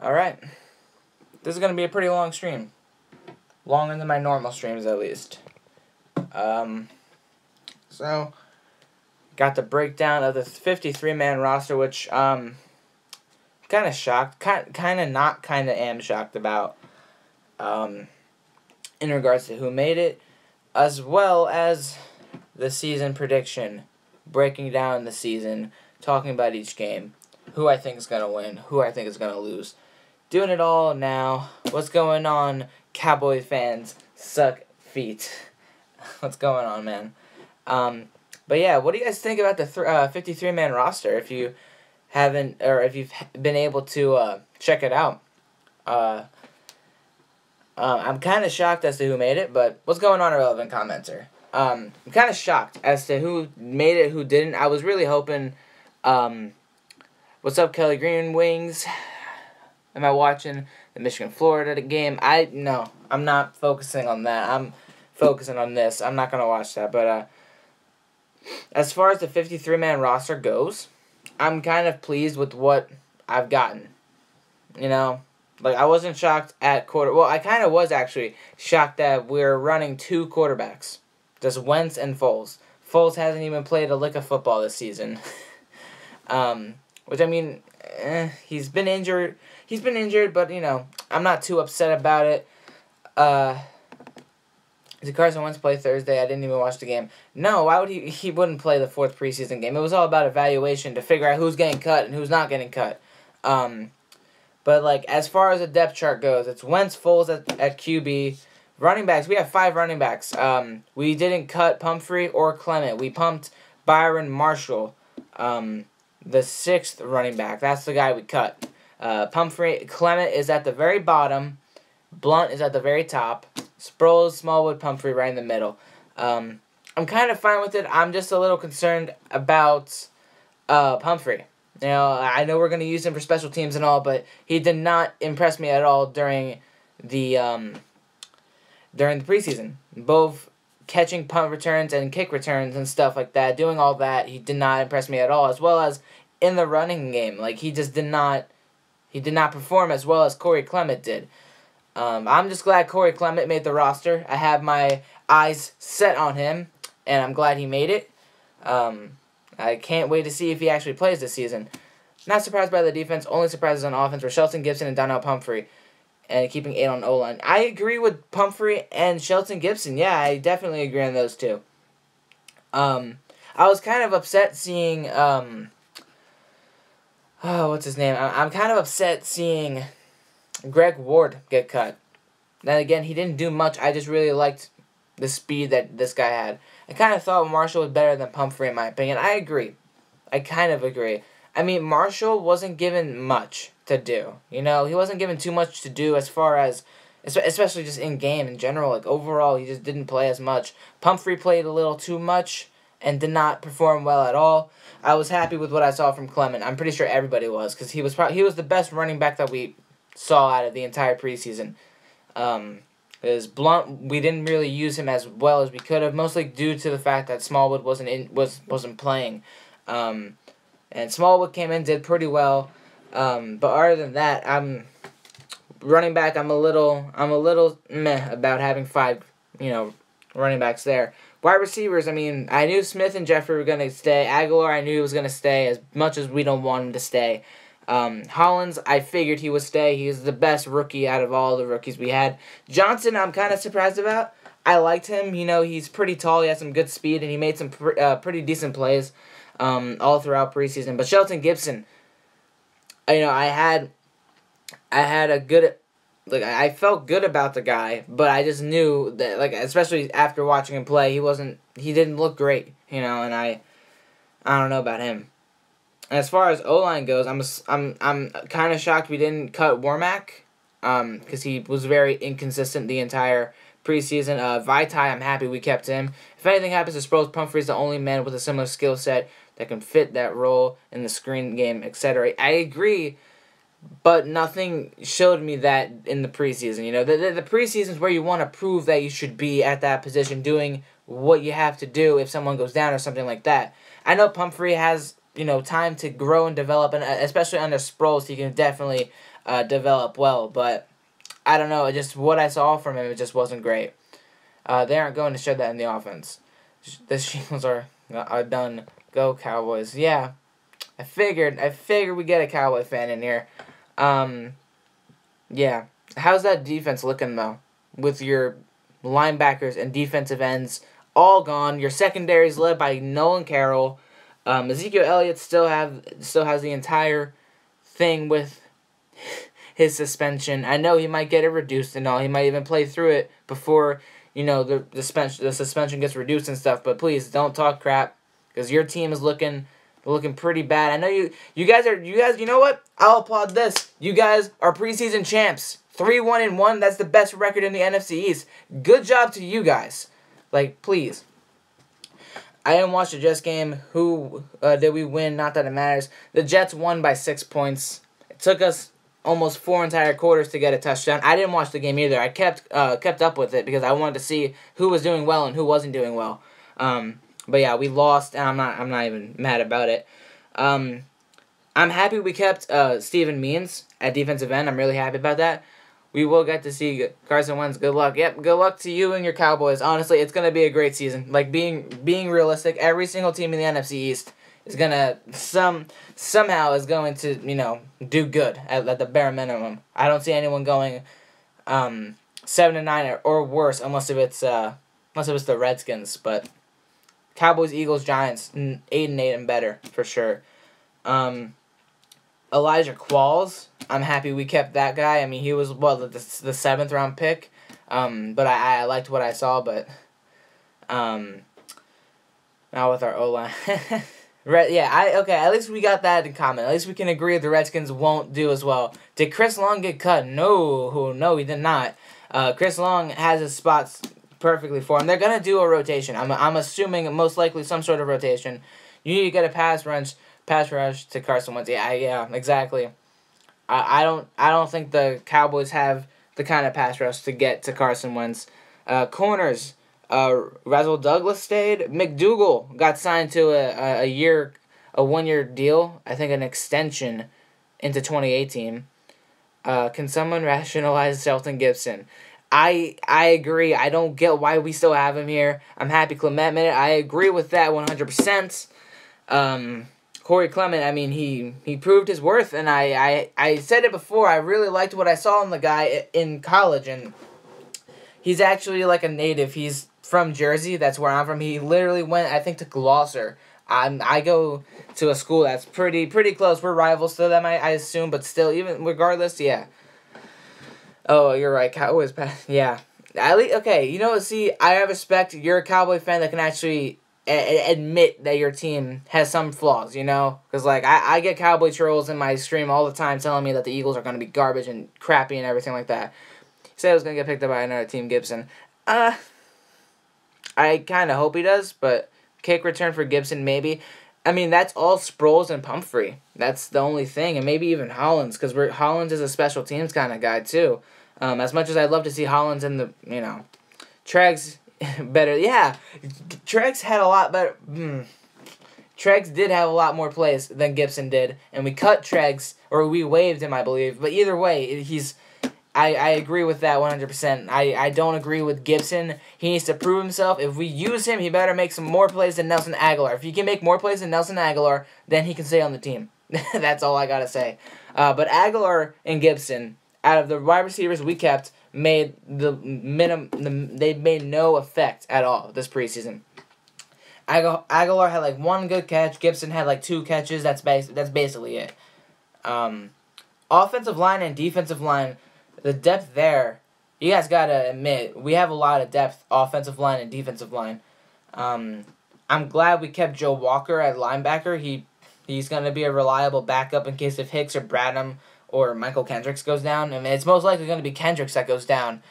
Alright. This is going to be a pretty long stream. Longer than my normal streams, at least. So, got the breakdown of the 53-man roster, which, kind of shocked. Kind of not kind of am shocked about, in regards to who made it, as well as the season prediction. Breaking down the season, talking about each game, who I think is going to win, who I think is going to lose. Doing it all now. What's going on, Cowboy fans? Suck feet. What's going on, man? But yeah, what do you guys think about the 53-man roster? If you haven't, or if you've been able to check it out. I'm kind of shocked as to who made it, but what's going on, Irrelevant Commenter? I'm kind of shocked as to who made it, who didn't. I was really hoping, what's up, Kelly Green Wings? Am I watching the Michigan-Florida game? No, I'm not focusing on that. I'm focusing on this. I'm not going to watch that. But as far as the 53-man roster goes, I'm kind of pleased with what I've gotten. You know, like, I wasn't shocked at well, I kind of was actually shocked that we're running two quarterbacks. Just Wentz and Foles. Foles hasn't even played a lick of football this season. Which, I mean, he's been injured. He's been injured, but, you know, I'm not too upset about it. Did Carson Wentz play Thursday? I didn't even watch the game. No, why would he wouldn't play the fourth preseason game. It was all about evaluation to figure out who's getting cut and who's not getting cut. But, like, as far as the depth chart goes, it's Wentz, Foles at QB. Running backs, we have 5 running backs. We didn't cut Pumphrey or Clement. We pumped Byron Marshall, the 6th running back. That's the guy we cut. Clement is at the very bottom. Blunt is at the very top. Sproles, Smallwood, Pumphrey right in the middle. I'm kind of fine with it. I'm just a little concerned about Pumphrey. You know, I know we're going to use him for special teams and all, but he did not impress me at all during the preseason. Both catching punt returns and kick returns and stuff like that, doing all that, he did not impress me at all, as well as in the running game. Like, he just did not perform as well as Corey Clement did. I'm just glad Corey Clement made the roster. I have my eyes set on him, and I'm glad he made it. I can't wait to see if he actually plays this season. Not surprised by the defense, only surprises on offense were Shelton Gibson and Donnell Pumphrey. And keeping 8 on O-line. I agree with Pumphrey and Shelton Gibson. Yeah, I definitely agree on those two. I was kind of upset seeing, what's his name? I'm kind of upset seeing Greg Ward get cut. Then again, he didn't do much. I just really liked the speed that this guy had. I kind of thought Marshall was better than Pumphrey, in my opinion. I agree. I kind of agree. I mean, Marshall wasn't given much to do. You know, he wasn't given too much to do as far as, especially just in game in general. Like, overall, he just didn't play as much. Pumphrey played a little too much and did not perform well at all. I was happy with what I saw from Clement. I'm pretty sure everybody was, because he was the best running back that we saw out of the entire preseason. Because Blunt, we didn't really use him as well as we could have, mostly due to the fact that Smallwood wasn't playing. And Smallwood came in, did pretty well. But other than that, running back. I'm a little meh about having 5, running backs there. Wide receivers. I mean, I knew Smith and Jeffrey were gonna stay. Aguilar, I knew he was gonna stay, as much as we don't want him to stay. Hollins, I figured he would stay. He was the best rookie out of all the rookies we had. Johnson, I'm kind of surprised about. I liked him. You know, he's pretty tall. He has some good speed, and he made some pretty decent plays all throughout preseason. But Shelton Gibson, I had a good, I felt good about the guy, but I just knew that, especially after watching him play, he didn't look great, and I don't know about him. As far as O-line goes, I'm kind of shocked we didn't cut Warmack, because he was very inconsistent the entire preseason. Vaitai, I'm happy we kept him. If anything happens to Sproles, Pumphrey's the only man with a similar skill set that can fit that role in the screen game, etc. I agree, but nothing showed me that in the preseason. The preseason is where you want to prove that you should be at that position, doing what you have to do if someone goes down or something like that. I know Pumphrey has time to grow and develop, and especially under Sproles, he can definitely develop well. But I don't know, just what I saw from him, it just wasn't great. They aren't going to show that in the offense. The Shields are done. Go Cowboys. Yeah, I figured we get a Cowboy fan in here. Yeah. How's that defense looking, though? With your linebackers and defensive ends all gone. Your secondary is led by Nolan Carroll. Ezekiel Elliott still has the entire thing with his suspension. I know he might get it reduced and all. He might even play through it before the suspension gets reduced and stuff. But please don't talk crap, because your team is looking pretty bad. I know you guys. You know what? I'll applaud this. You guys are preseason champs. 3-1-1. That's the best record in the NFC East. Good job to you guys. Like, please. I didn't watch the Jets game. Who did we win? Not that it matters. The Jets won by 6 points. It took us almost 4 entire quarters to get a touchdown. I didn't watch the game either. I kept up with it because I wanted to see who was doing well and who wasn't doing well. But yeah, we lost, and I'm not even mad about it. I'm happy we kept Steven Means at defensive end. I'm really happy about that. We will get to see Carson Wentz. Good luck. Yep, good luck to you and your Cowboys. Honestly, it's going to be a great season. Like, being realistic, every single team in the NFC East is going to somehow is going to, do good at the bare minimum. I don't see anyone going 7-9 or worse unless if it's the Redskins, but Cowboys, Eagles, Giants, 8-8 and better for sure. Elijah Qualls, I'm happy we kept that guy. I mean, he was the 7th round pick, but I liked what I saw. But now with our O-line, okay. At least we got that in common. At least we can agree the Redskins won't do as well. Did Chris Long get cut? No, he did not. Chris Long has his spots perfectly for him. They're gonna do a rotation. I'm assuming most likely some sort of rotation. You need to get a pass rush to Carson Wentz. Yeah, exactly. I don't think the Cowboys have the kind of pass rush to get to Carson Wentz. Corners, Rasul Douglas stayed. McDougal got signed to a 1-year deal. I think an extension into 2018. Can someone rationalize Shelton Gibson? I agree. I don't get why we still have him here. I'm happy Clement made it. I agree with that 100%. Corey Clement, I mean, he proved his worth, and I said it before, I really liked what I saw in the guy in college, and he's actually like a native. He's from Jersey, that's where I'm from. He literally went, I think, to Gloucester. I go to a school that's pretty close. We're rivals to them, I assume, but still, even regardless, yeah. Oh, you're right, Cowboys, yeah. At least, okay, see, I respect you're a Cowboy fan that can actually admit that your team has some flaws, because I get Cowboy trolls in my stream all the time telling me that the Eagles are going to be garbage and crappy and everything like that. He said I was going to get picked up by another team, Gibson. I kind of hope he does, but kick return for Gibson maybe. I mean, that's all Sproles and Pumphrey. That's the only thing, and maybe even Hollins, because Hollins is a special teams kind of guy too. As much as I'd love to see Hollins in the Treg's better. Yeah, Treg's had a lot better. Treg's did have a lot more plays than Gibson did, and we cut Treg's, or we waived him, I believe. But either way, I agree with that 100%. I don't agree with Gibson. He needs to prove himself. If we use him, he better make some more plays than Nelson Aguilar. If he can make more plays than Nelson Aguilar, then he can stay on the team. That's all I gotta say. But Aguilar and Gibson, out of the wide receivers we kept, made they made no effect at all this preseason. Aguilar had 1 good catch. Gibson had 2 catches. That's basically it. Offensive line and defensive line, the depth there, you guys gotta admit, we have a lot of depth, offensive line and defensive line. I'm glad we kept Joe Walker at linebacker. He's gonna be a reliable backup in case if Hicks or Bradham or Michael Kendricks goes down. I mean, it's most likely going to be Kendricks that goes down.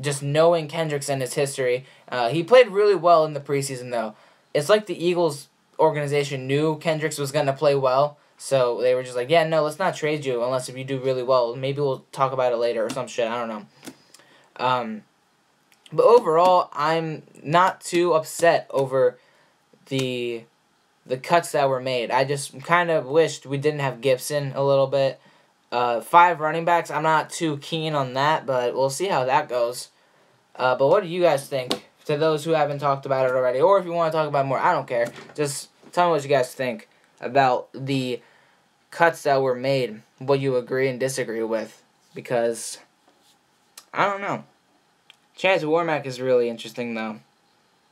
Just knowing Kendricks and his history. He played really well in the preseason, though. It's like the Eagles organization knew Kendricks was going to play well, so they were just like, yeah, no, let's not trade you unless if you do really well. Maybe we'll talk about it later or some shit. I don't know. But overall, I'm not too upset over the the cuts that were made. I just kind of wished we didn't have Gibson a little bit. 5 running backs, I'm not too keen on that, but we'll see how that goes. But what do you guys think? To those who haven't talked about it already, or if you want to talk about it more, I don't care. Just tell me what you guys think about the cuts that were made, what you agree and disagree with, because I don't know. Chance Warmack is really interesting though.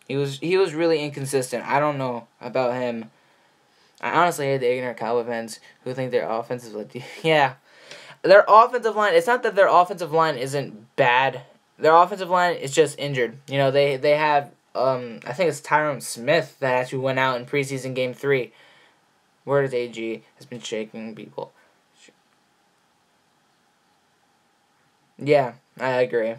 He was really inconsistent. I don't know about him. I honestly hate the ignorant Cowboy fans who think their offensive line. Yeah, their offensive line. It's not that their offensive line isn't bad. Their offensive line is just injured. You know, they have I think it's Tyron Smith that actually went out in preseason game 3. Where is AG? Has been shaking people. Yeah, I agree.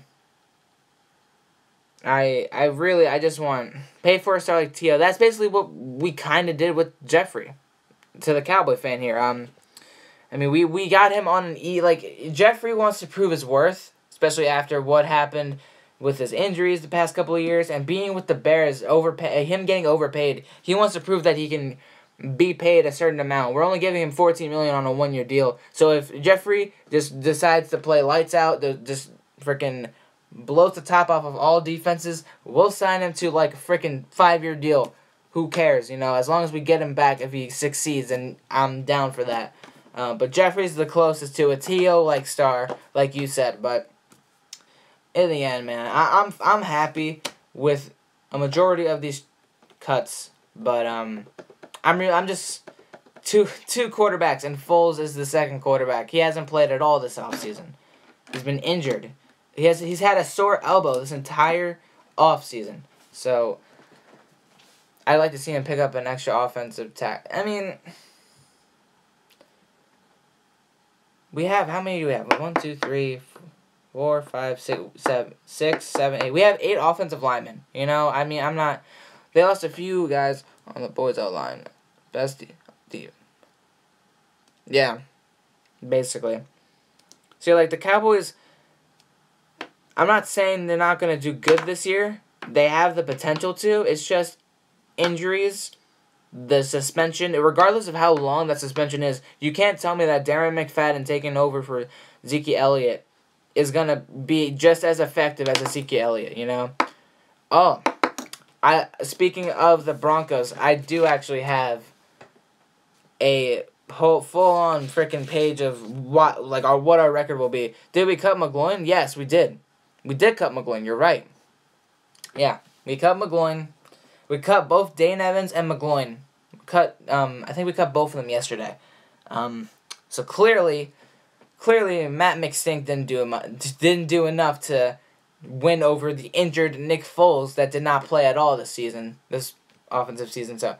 I just want pay for a star like T.O. That's basically what we kind of did with Jeffrey. To the Cowboy fan here, I mean we got him on an E. Like Jeffrey wants to prove his worth, especially after what happened with his injuries the past couple of years and being with the Bears, him getting overpaid. He wants to prove that he can be paid a certain amount. We're only giving him $14 million on a 1-year deal. So if Jeffrey just decides to play lights out, just freaking blows the top off of all defenses, we'll sign him to like a freaking 5-year deal. Who cares, you know? As long as we get him back if he succeeds, and I'm down for that. But Jeffrey's the closest to a T.O. like star, like you said. But in the end, man, I'm happy with a majority of these cuts. But I'm just two quarterbacks, and Foles is the second quarterback. He hasn't played at all this offseason. He's been injured. He's had a sore elbow this entire offseason. So I'd like to see him pick up an extra offensive tack. I mean, we have, how many do we have? 1, 2, 3, 4, 5, 6, 7, 8. We have 8 offensive linemen. You know, I mean, they lost a few guys on the boys out line. Best deal. Yeah, basically. So, like, the Cowboys, I'm not saying they're not going to do good this year. They have the potential to. It's just injuries, the suspension, regardless of how long that suspension is, you can't tell me that Darren McFadden taking over for Zeke Elliott is going to be just as effective as Zeke Elliott, you know? Oh, speaking of the Broncos, I do actually have a full-on freaking page of what our record will be. Did we cut McGloin? Yes, we did. We did cut McGloin, you're right. Yeah, we cut McGloin. We cut both Dane Evans and McGloin. I think we cut both of them yesterday. So clearly Matt McStink didn't do enough to win over the injured Nick Foles that did not play at all this offensive season. So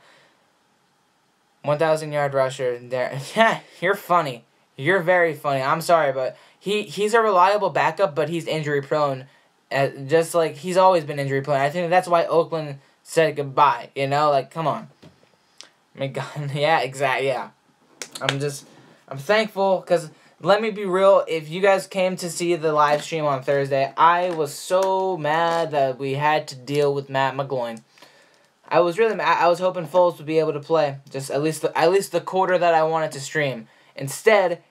1,000-yard rusher there. Yeah, you're funny. You're very funny. I'm sorry, but he's a reliable backup, but he's injury prone. Just like he's always been injury prone. I think that's why Oakland said goodbye, you know? Like, come on. I mean, God, yeah, exactly, yeah. I'm thankful, because let me be real, if you guys came to see the live stream on Thursday, I was so mad that we had to deal with Matt McGloin. I was really mad. I was hoping Foles would be able to play, just at least the quarter that I wanted to stream. Instead,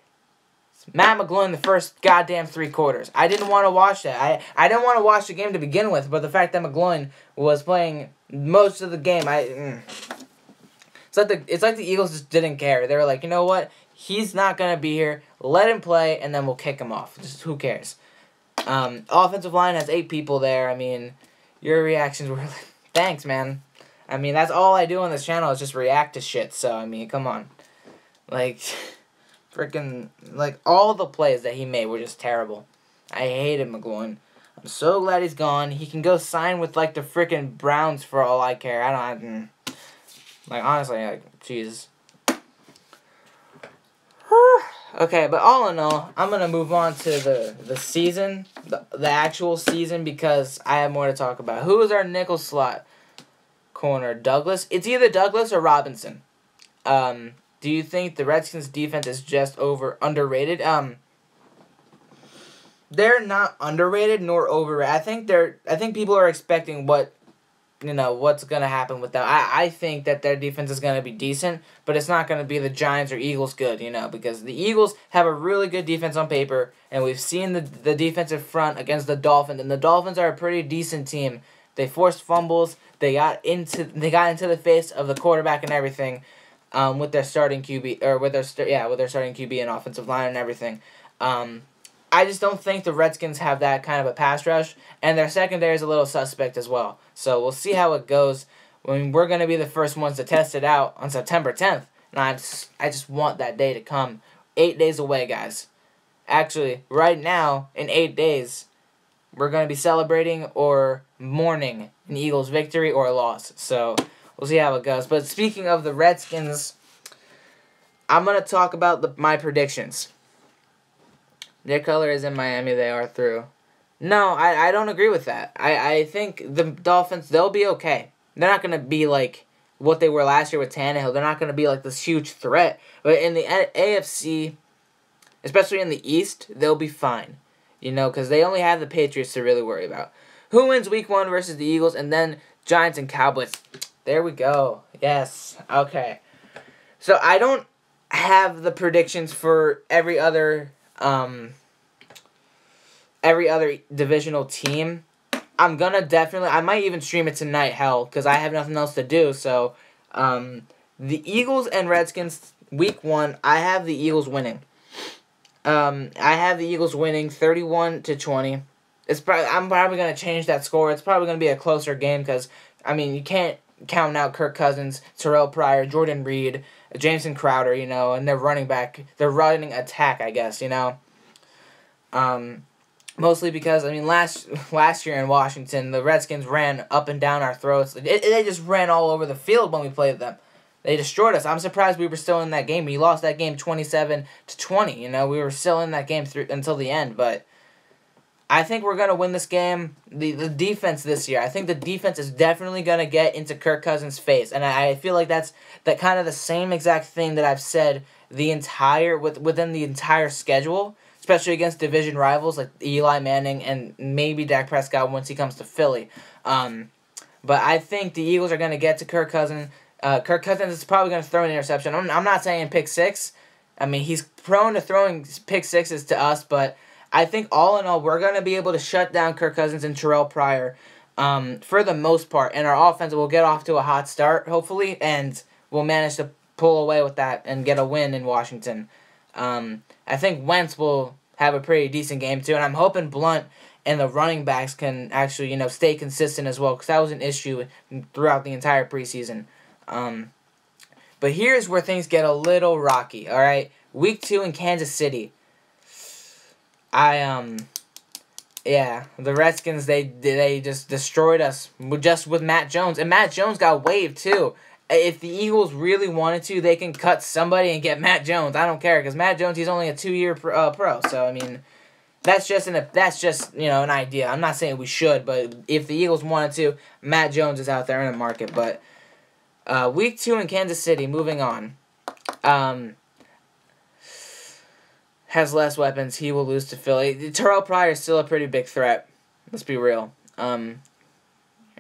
Matt McGloin the first goddamn 3 quarters. I didn't want to watch that. I didn't want to watch the game to begin with, but the fact that McGloin was playing most of the game, it's like the Eagles just didn't care. They were like, you know what? He's not gonna be here. Let him play, and then we'll kick him off. Just who cares? Offensive line has 8 people there. I mean, your reactions were like, thanks, man. I mean, that's all I do on this channel is just react to shit. So I mean, come on, like. Freaking, like, all the plays that he made were just terrible. I hated McGloin. I'm so glad he's gone. He can go sign with, like, the freaking Browns for all I care. Like, honestly, like, Jesus. Okay, but all in all, I'm going to move on to the season, the actual season, because I have more to talk about. Who is our nickel slot corner? Douglas? It's either Douglas or Robinson. Do you think the Redskins' defense is just underrated? They're not underrated nor overrated. I think people are expecting what what's going to happen with them. I think that their defense is going to be decent, but it's not going to be the Giants or Eagles good, because the Eagles have a really good defense on paper, and we've seen the defensive front against the Dolphins, and the Dolphins are a pretty decent team. They forced fumbles. They got into the face of the quarterback and everything, with their starting QB with their starting QB and offensive line and everything. I just don't think the Redskins have that kind of a pass rush, and their secondary is a little suspect as well. So we'll see how it goes. We're going to be the first ones to test it out on September 10th, and I just want that day to come. 8 days away, guys. Actually, right now, in 8 days, we're going to be celebrating or mourning an Eagles victory or a loss. So we'll see how it goes. But speaking of the Redskins, I'm going to talk about my predictions. Their color is in Miami. They are through. No, I don't agree with that. I think the Dolphins, they'll be okay. They're not going to be like what they were last year with Tannehill. They're not going to be like this huge threat. But in the AFC, especially in the East, they'll be fine. Because they only have the Patriots to really worry about. Who wins Week 1 versus the Eagles, and then Giants and Cowboys. There we go. Yes. Okay. So I don't have the predictions for every other divisional team. I might even stream it tonight, because I have nothing else to do. So, the Eagles and Redskins, Week 1, I have the Eagles winning. I have the Eagles winning 31-20. I'm probably going to change that score. It's probably going to be a closer game, because, you can't count out Kirk Cousins, Terrell Pryor, Jordan Reed, Jameson Crowder, and their running attack, I guess, Mostly because, last year in Washington, the Redskins ran up and down our throats. They just ran all over the field when we played them. They destroyed us. I'm surprised we were still in that game. We lost that game 27-20, We were still in that game until the end, but I think we're going to win this game. The defense this year, I think the defense is definitely going to get into Kirk Cousins' face. And I feel like that's kind of the same exact thing that I've said within the entire schedule, especially against division rivals like Eli Manning and maybe Dak Prescott once he comes to Philly. But I think the Eagles are going to get to Kirk Cousins. Kirk Cousins is probably going to throw an interception. I'm not saying pick six. He's prone to throwing pick sixes to us, but I think all in all, we're going to be able to shut down Kirk Cousins and Terrell Pryor for the most part. And our offense will get off to a hot start, hopefully, and we'll manage to pull away with that and get a win in Washington. I think Wentz will have a pretty decent game, too. And I'm hoping Blunt and the running backs can actually, stay consistent as well, because that was an issue throughout the entire preseason. But here's where things get a little rocky, all right? Week 2 in Kansas City. The Redskins, they just destroyed us just with Matt Jones. And Matt Jones got waived, too. If the Eagles really wanted to, they can cut somebody and get Matt Jones. I don't care, because Matt Jones, he's only a 2-year pro. So, that's just an idea. I'm not saying we should, but if the Eagles wanted to, Matt Jones is out there in the market. But Week 2 in Kansas City, moving on. Has less weapons. He will lose to Philly. Terrell Pryor is still a pretty big threat. Let's be real. I'm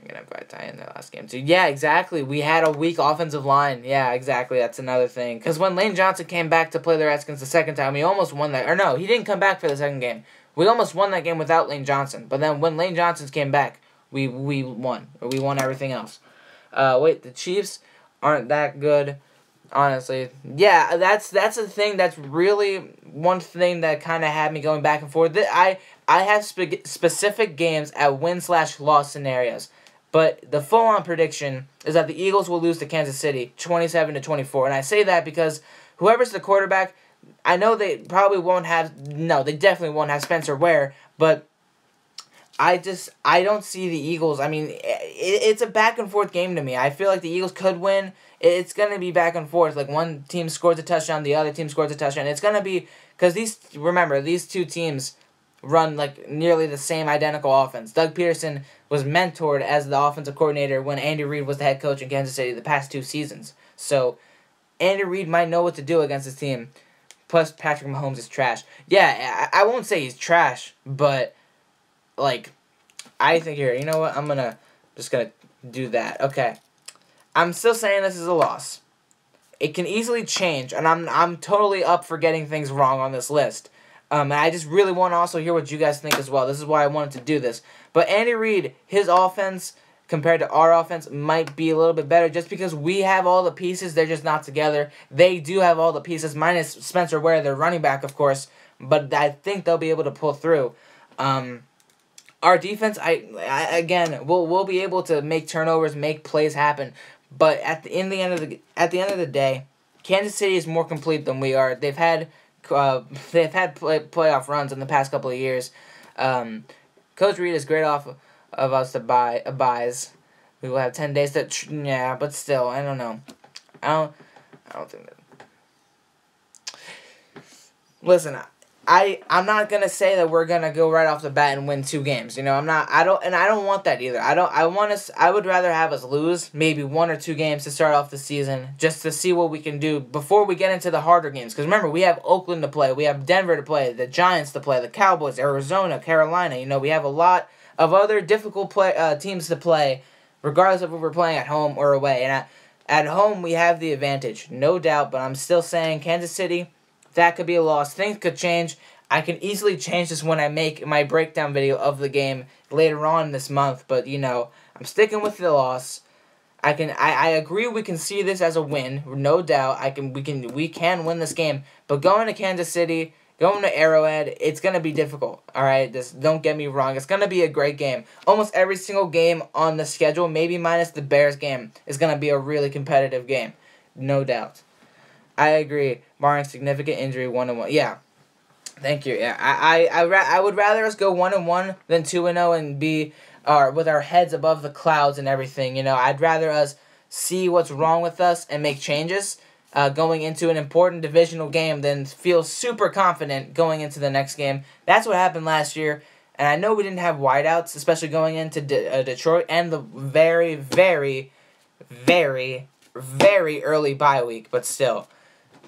going to tie in that last game, too. Yeah, exactly. We had a weak offensive line. Yeah, exactly. That's another thing. Because when Lane Johnson came back to play the Redskins the second time, we almost won that. Or no, he didn't come back for the second game. We almost won that game without Lane Johnson. But then when Lane Johnson came back, we won. Or we won everything else. The Chiefs aren't that good. Honestly, yeah, that's the thing. That's really one thing that kind of had me going back and forth. I have specific games at win/loss scenarios, but the full-on prediction is that the Eagles will lose to Kansas City 27-24, and I say that because whoever's the quarterback, I know they probably won't have. No, they definitely won't have Spencer Ware, but I don't see the Eagles. It's a back and forth game to me. I feel like the Eagles could win. It's going to be back and forth. Like, one team scores a touchdown, the other team scores a touchdown. It's going to be, because these two teams run, like, nearly the same identical offense. Doug Peterson was mentored as the offensive coordinator when Andy Reid was the head coach in Kansas City the past 2 seasons. So, Andy Reid might know what to do against his team. Plus, Patrick Mahomes is trash. Yeah, I won't say he's trash, but, like, I think here, you know what? I'm just going to do that. Okay. I'm still saying this is a loss. It can easily change, and I'm totally up for getting things wrong on this list. And I just really want to also hear what you guys think as well. This is why I wanted to do this. But Andy Reid, his offense compared to our offense might be a little bit better just because we have all the pieces. They're just not together. They do have all the pieces, minus Spencer Ware, their running back, of course. But I think they'll be able to pull through. Our defense, again, we'll be able to make turnovers, make plays happen. But at the end of the day, Kansas City is more complete than we are. They've had playoff runs in the past couple of years. Coach Reid is great off of us to buys. We will have 10 days to yeah, but still, I don't know. I don't think that. Listen, I'm not gonna say that we're gonna go right off the bat and win 2 games. You know, I don't want that either. I would rather have us lose maybe 1 or 2 games to start off the season just to see what we can do before we get into the harder games. Because remember, we have Oakland to play, we have Denver to play, the Giants to play, the Cowboys, Arizona, Carolina. You know, we have a lot of other difficult teams to play, regardless of if we're playing at home or away. And at home, we have the advantage, no doubt. But I'm still saying Kansas City. That could be a loss. Things could change. I can easily change this when I make my breakdown video of the game later on this month. But, you know, I'm sticking with the loss. I agree we can see this as a win. No doubt. We can win this game. But going to Kansas City, going to Arrowhead, it's going to be difficult. All right? Just don't get me wrong. It's going to be a great game. Almost every single game on the schedule, maybe minus the Bears game, is going to be a really competitive game. No doubt. I agree. Barring significant injury, 1-1. Yeah. Thank you. Yeah. I would rather us go 1-1 than 2-0 and be with our heads above the clouds and everything. You know, I'd rather us see what's wrong with us and make changes going into an important divisional game than feel super confident going into the next game. That's what happened last year. And I know we didn't have wideouts, especially going into Detroit and the very, very, very, very early bye week. But still.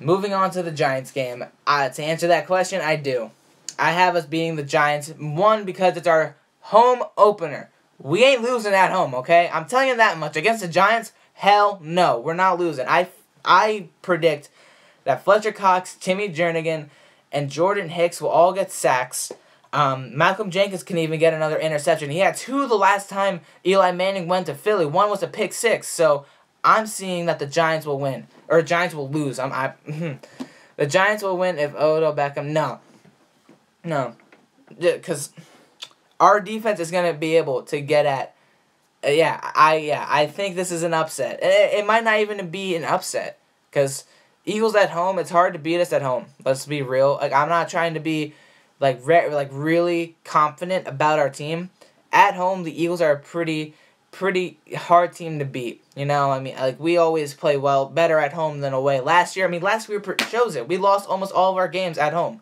Moving on to the Giants game. To answer that question, I do. I have us beating the Giants. 1, because it's our home opener. We ain't losing at home, okay? I'm telling you that much. Against the Giants, hell no. We're not losing. I predict that Fletcher Cox, Timmy Jernigan, and Jordan Hicks will all get sacks. Malcolm Jenkins can even get another interception. He had 2 the last time Eli Manning went to Philly. 1 was a pick 6, so I'm seeing that the Giants will win. Or Giants will lose. The Giants will win if Odell Beckham... No. Because our defense is going to be able to get at... I think this is an upset. It might not even be an upset. Because Eagles at home, it's hard to beat us at home. Let's be real. Like, I'm not trying to be really confident about our team. At home, the Eagles are a pretty hard team to beat. You know, I mean, like, we always play better at home than away. Last year shows it. We lost almost all of our games at home.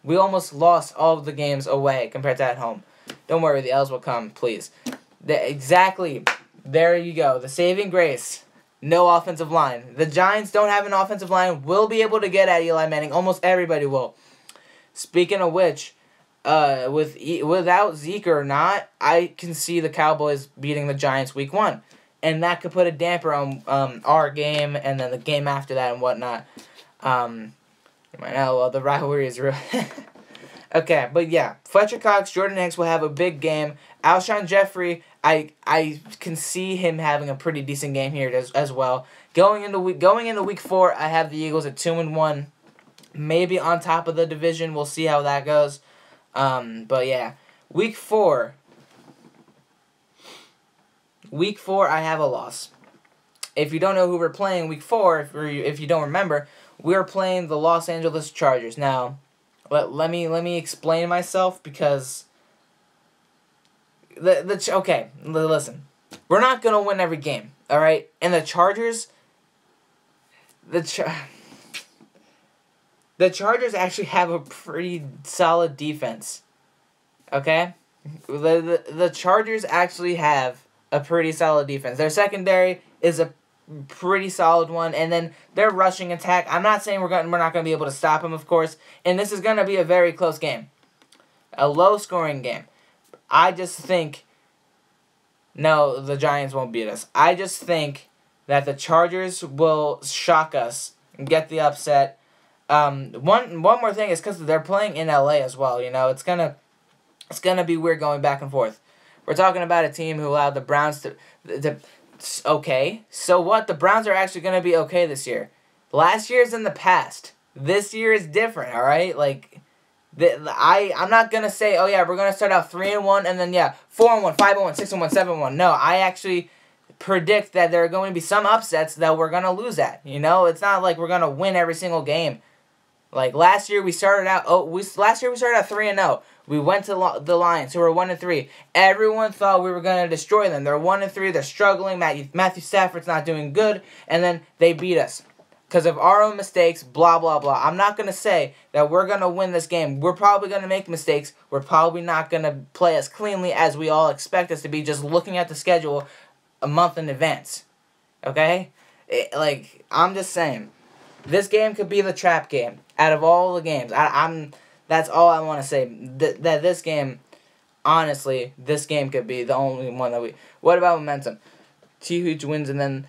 We almost lost all of the games away compared to at home. Don't worry, the L's will come, please. Exactly. There you go. The saving grace. No offensive line. The Giants don't have an offensive line. We'll be able to get at Eli Manning. Almost everybody will. Speaking of which, without Zeke or not, I can see the Cowboys beating the Giants week 1. And that could put a damper on our game and then the game after that and whatnot. The rivalry is real. Okay, but yeah. Fletcher Cox, Jordan Hicks will have a big game. Alshon Jeffrey, I can see him having a pretty decent game here as well. Going into week 4, I have the Eagles at 2-1. Maybe on top of the division. We'll see how that goes. But yeah, week 4, I have a loss. If you don't know who we're playing week 4, if you don't remember, we're playing the Los Angeles Chargers. Now, let me explain myself because okay, listen, we're not gonna win every game, all right? And the Chargers, the Chargers actually have a pretty solid defense. Okay? The Chargers actually have a pretty solid defense. Their secondary is a pretty solid one, and then their rushing attack, I'm not saying we're not going to be able to stop them, of course, and this is going to be a very close game. A low-scoring game. I just think no, the Giants won't beat us. I just think that the Chargers will shock us and get the upset. One more thing is because they're playing in LA as well. You know, it's gonna be weird going back and forth. We're talking about a team who allowed the Browns to okay. So what? The Browns are actually gonna be okay this year. Last year's in the past. This year is different. All right, like. I'm not gonna say, oh yeah, we're gonna start out 3-1 and then 4-1, 5-1, 6-1, 7-1. No, I actually predict that there are going to be some upsets that we're gonna lose at. You know, it's not like we're gonna win every single game. Like last year we started out 3-0. We went to the Lions, who were 1-3. Everyone thought we were gonna destroy them. They're 1-3. They're struggling. Matthew Stafford's not doing good, and then they beat us. Because of our own mistakes, blah, blah, blah. I'm not going to say that we're going to win this game. We're probably going to make mistakes. We're probably not going to play as cleanly as we all expect us to be just looking at the schedule a month in advance. Okay? I'm just saying. This game could be the trap game out of all the games. That's all I want to say. That this game, honestly, this game could be the only one that we... What about momentum? Two huge wins and then...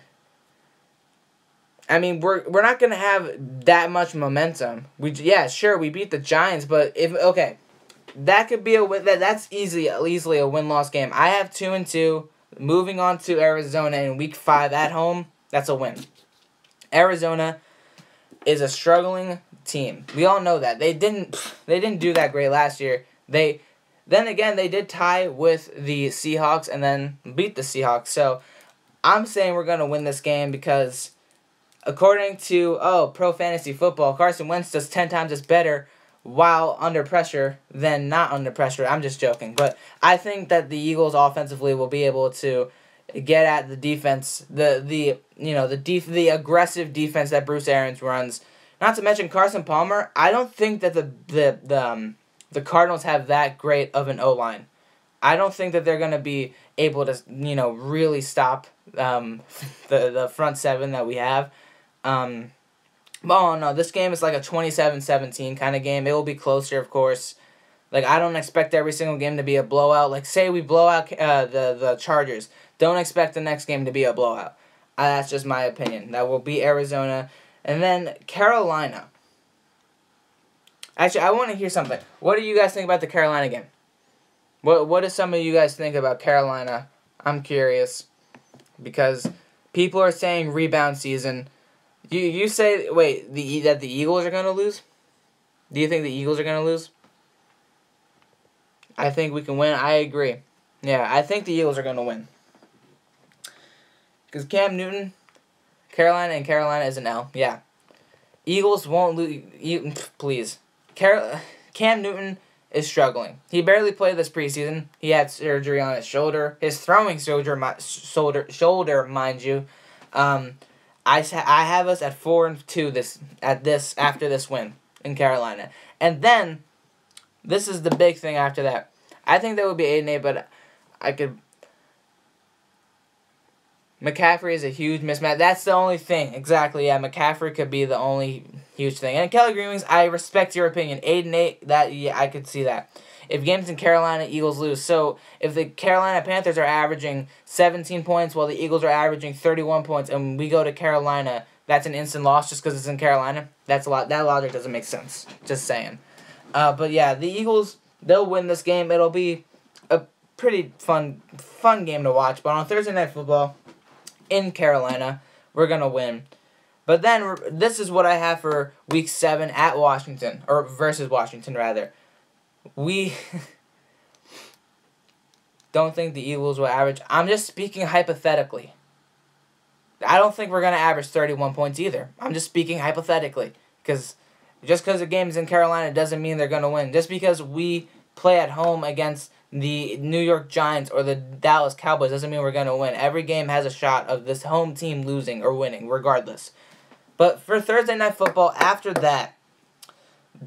I mean, we're not gonna have that much momentum. We beat the Giants, but that could be a win. That's easily a win-loss game. I have 2-2. Moving on to Arizona in Week 5 at home. That's a win. Arizona is a struggling team. We all know that they didn't do that great last year. Then again they did tie with the Seahawks and then beat the Seahawks. So I'm saying we're gonna win this game because. According to, Pro Fantasy Football, Carson Wentz does 10 times as better while under pressure than not under pressure. I'm just joking. But I think that the Eagles offensively will be able to get at the defense, the aggressive defense that Bruce Arians runs. Not to mention Carson Palmer. I don't think that the Cardinals have that great of an O-line. I don't think that they're going to be able to, really stop the front seven that we have. No, this game is like a 27-17 kind of game. It will be closer, of course. Like, I don't expect every single game to be a blowout. Like, say we blow out the Chargers. Don't expect the next game to be a blowout. That's just my opinion. That will be Arizona. And then Carolina. Actually, I want to hear something. What do you guys think about the Carolina game? What do some of you guys think about Carolina? I'm curious. Because people are saying rebound season. You say, that the Eagles are going to lose? Do you think the Eagles are going to lose? I think we can win. I agree. Yeah, I think the Eagles are going to win. Because Cam Newton, Carolina is an L. Yeah. Eagles won't lose. Please. Cam Newton is struggling. He barely played this preseason. He had surgery on his shoulder. His throwing shoulder, mind you. I have us at 4-2 after this win in Carolina. And then this is the big thing after that. I think that would be 8-8, but McCaffrey is a huge mismatch. That's the only thing. Exactly, yeah. McCaffrey could be the only huge thing. And Kelly Greenwings, I respect your opinion. 8-8, I could see that. If games in Carolina, Eagles lose. So if the Carolina Panthers are averaging 17 points while the Eagles are averaging 31 points and we go to Carolina, that's an instant loss just because it's in Carolina. That logic doesn't make sense. Just saying. But yeah, the Eagles, they'll win this game. It'll be a pretty fun game to watch. But on Thursday Night Football in Carolina, we're going to win. But then this is what I have for Week 7 at Washington, or versus Washington, rather. We don't think the Eagles will average. I'm just speaking hypothetically. I don't think we're going to average 31 points either. I'm just speaking hypothetically. Just because the game is in Carolina doesn't mean they're going to win. Just because we play at home against the New York Giants or the Dallas Cowboys doesn't mean we're going to win. Every game has a shot of this home team losing or winning, regardless. But for Thursday Night Football, after that,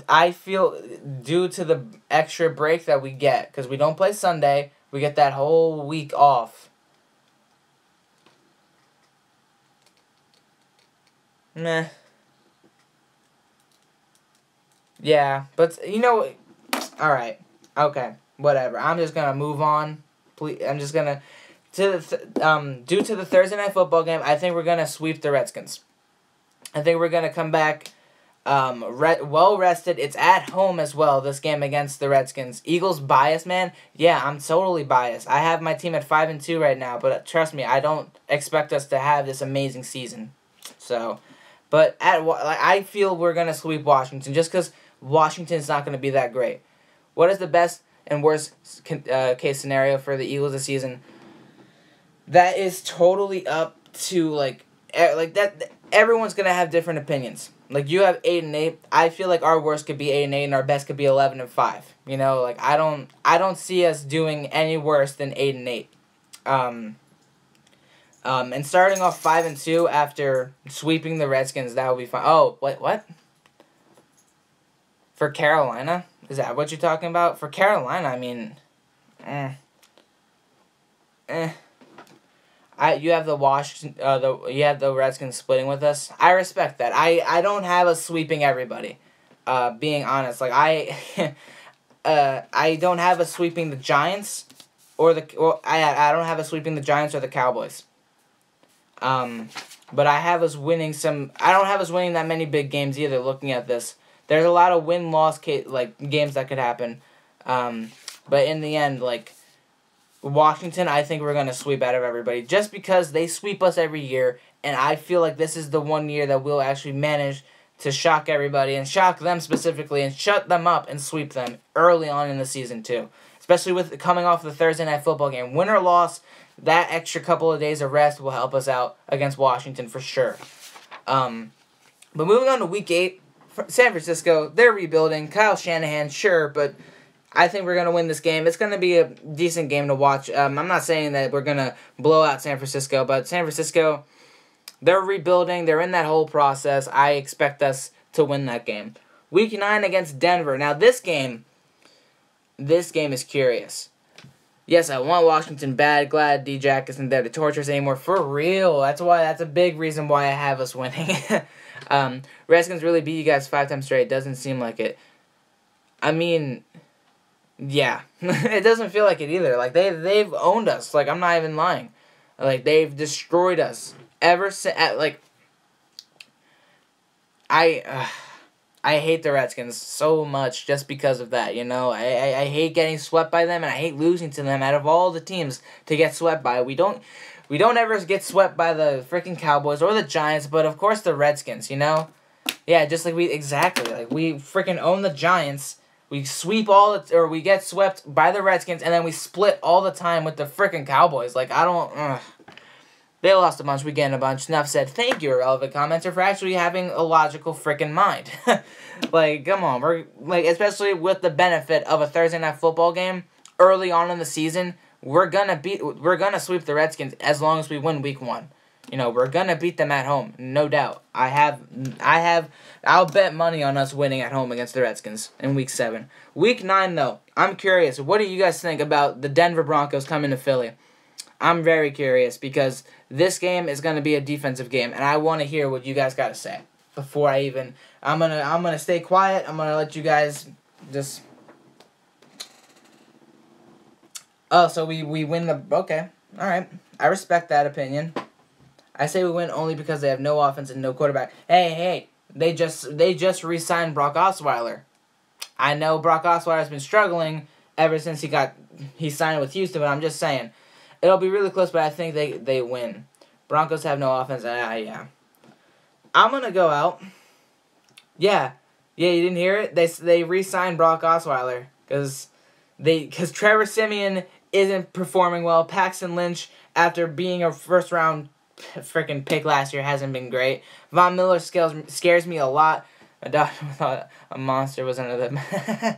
I feel due to the extra break that we get, because we don't play Sunday, we get that whole week off. Meh. Yeah, but alright, okay, whatever. I'm just gonna move on. Please, I'm just gonna due to the Thursday night football game, I think we're gonna sweep the Redskins. I think we're gonna come back well rested. It's at home as well, this game against the Redskins. Eagles bias, man. Yeah, I'm totally biased. I have my team at 5-2 right now, but trust me, I don't expect us to have this amazing season. So, but I feel we're gonna sweep Washington just because Washington's not gonna be that great. What is the best and worst case scenario for the Eagles this season? That is totally up to that. Everyone's gonna have different opinions. Like, you have 8-8. I feel like our worst could be 8-8, and our best could be 11-5. You know, like I don't see us doing any worse than 8-8. And starting off 5-2 after sweeping the Redskins, that would be fine. Oh, what? For Carolina, is that what you're talking about? For Carolina, I mean, you have you have the Redskins splitting with us. I respect that. I don't have us sweeping everybody. Being honest, like I don't have us sweeping the Giants I don't have us sweeping the Giants or the Cowboys. But I have us winning some. I don't have us winning that many big games either. Looking at this, there's a lot of win-loss games that could happen. But in the end, like Washington, I think we're gonna sweep out of everybody just because they sweep us every year, and I feel like this is the one year that we'll actually manage to shock everybody and shock them specifically and shut them up and sweep them early on in the season too. Especially with coming off the Thursday night football game, win or loss, that extra couple of days of rest will help us out against Washington for sure. But moving on to Week 8, San Francisco, they're rebuilding. Kyle Shanahan, sure, but I think we're going to win this game. It's going to be a decent game to watch. I'm not saying that we're going to blow out San Francisco, but San Francisco, they're rebuilding. They're in that whole process. I expect us to win that game. Week 9 against Denver. Now, this game is curious. Yes, I want Washington bad. Glad D-Jack isn't there to torture us anymore. For real. That's a big reason why I have us winning. Redskins really beat you guys 5 times straight. Doesn't seem like it. I mean, yeah. It doesn't feel like it either. Like, they've owned us. Like, I'm not even lying. Like, they've destroyed us. Ever since, I hate the Redskins so much just because of that, you know. I hate getting swept by them, and I hate losing to them. Out of all the teams to get swept by, we don't ever get swept by the freaking Cowboys or the Giants, but of course the Redskins, you know. Yeah, just like we freaking own the Giants. We sweep we get swept by the Redskins, and then we split all the time with the freaking Cowboys. Like, I don't. They lost a bunch, we gained a bunch. Enough said. Thank you, irrelevant commenter, for actually having a logical freaking mind. Like, come on, especially with the benefit of a Thursday night football game early on in the season, we're gonna sweep the Redskins as long as we win Week 1. You know, we're gonna beat them at home, no doubt. I'll bet money on us winning at home against the Redskins in Week 7. Week 9, though, I'm curious. What do you guys think about the Denver Broncos coming to Philly? I'm very curious because this game is going to be a defensive game, and I want to hear what you guys got to say before I'm gonna stay quiet. I'm gonna let you guys just. Oh, so we win the okay. All right, I respect that opinion. I say we win only because they have no offense and no quarterback. Hey, they just re-signed Brock Osweiler. I know Brock Osweiler's been struggling ever since he signed with Houston, but I'm just saying. It'll be really close, but I think they win. Broncos have no offense. Yeah. I'm going to go out. Yeah, you didn't hear it? They re-signed Brock Osweiler because Trevor Siemian isn't performing well. Paxton Lynch, after being a first-round freaking pick last year, hasn't been great. Von Miller scares me a lot. My doctor thought a monster was under the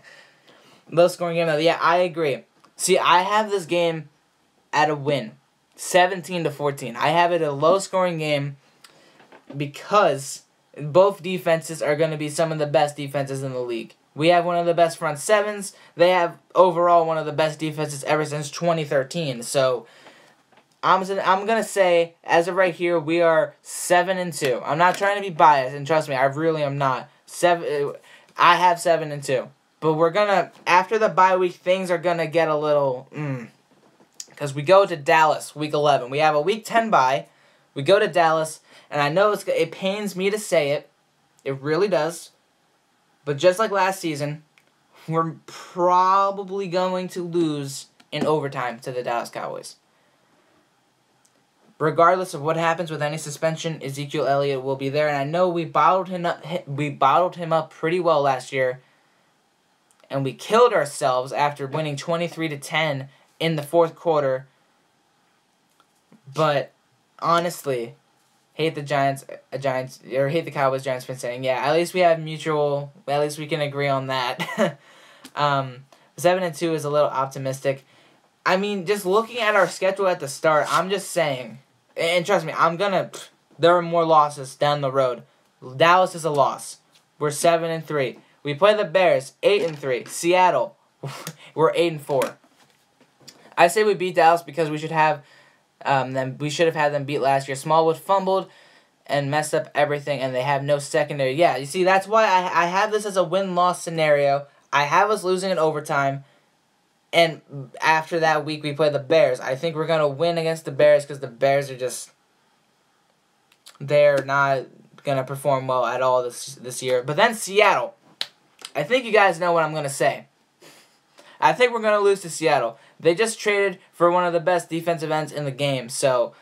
low-scoring game. Yeah, I agree. See, I have this game at a win, 17-14. I have it a low-scoring game because both defenses are going to be some of the best defenses in the league. We have one of the best front sevens. They have overall one of the best defenses ever since 2013. So I'm gonna say, as of right here, we are 7-2. I'm not trying to be biased, and trust me, I really am not. I have 7-2, but we're gonna, after the bye week, things are gonna get a little. because we go to Dallas week 11. We have a week 10 bye. We go to Dallas, and I know it pains me to say it. It really does. But just like last season, we're probably going to lose in overtime to the Dallas Cowboys. Regardless of what happens with any suspension, Ezekiel Elliott will be there, and I know we bottled him up. We bottled him up pretty well last year, and we killed ourselves after winning 23-10 in the fourth quarter. But honestly, hate the hate the Cowboys. Giants fans saying, yeah, at least we have mutual. At least we can agree on that. 7-2 is a little optimistic. I mean, just looking at our schedule at the start, I'm just saying, and trust me, there are more losses down the road. Dallas is a loss. We're 7-3. We play the Bears, 8-3. Seattle, we're 8-4. I say we beat Dallas because we should have them. We should have had them beat last year. Smallwood fumbled and messed up everything, and they have no secondary. Yeah, you see, that's why I have this as a win-loss scenario. I have us losing in overtime. And after that week, we play the Bears. I think we're going to win against the Bears because the Bears are just... They're not going to perform well at all this year. But then Seattle. I think you guys know what I'm going to say. I think we're going to lose to Seattle. They just traded for one of the best defensive ends in the game. So,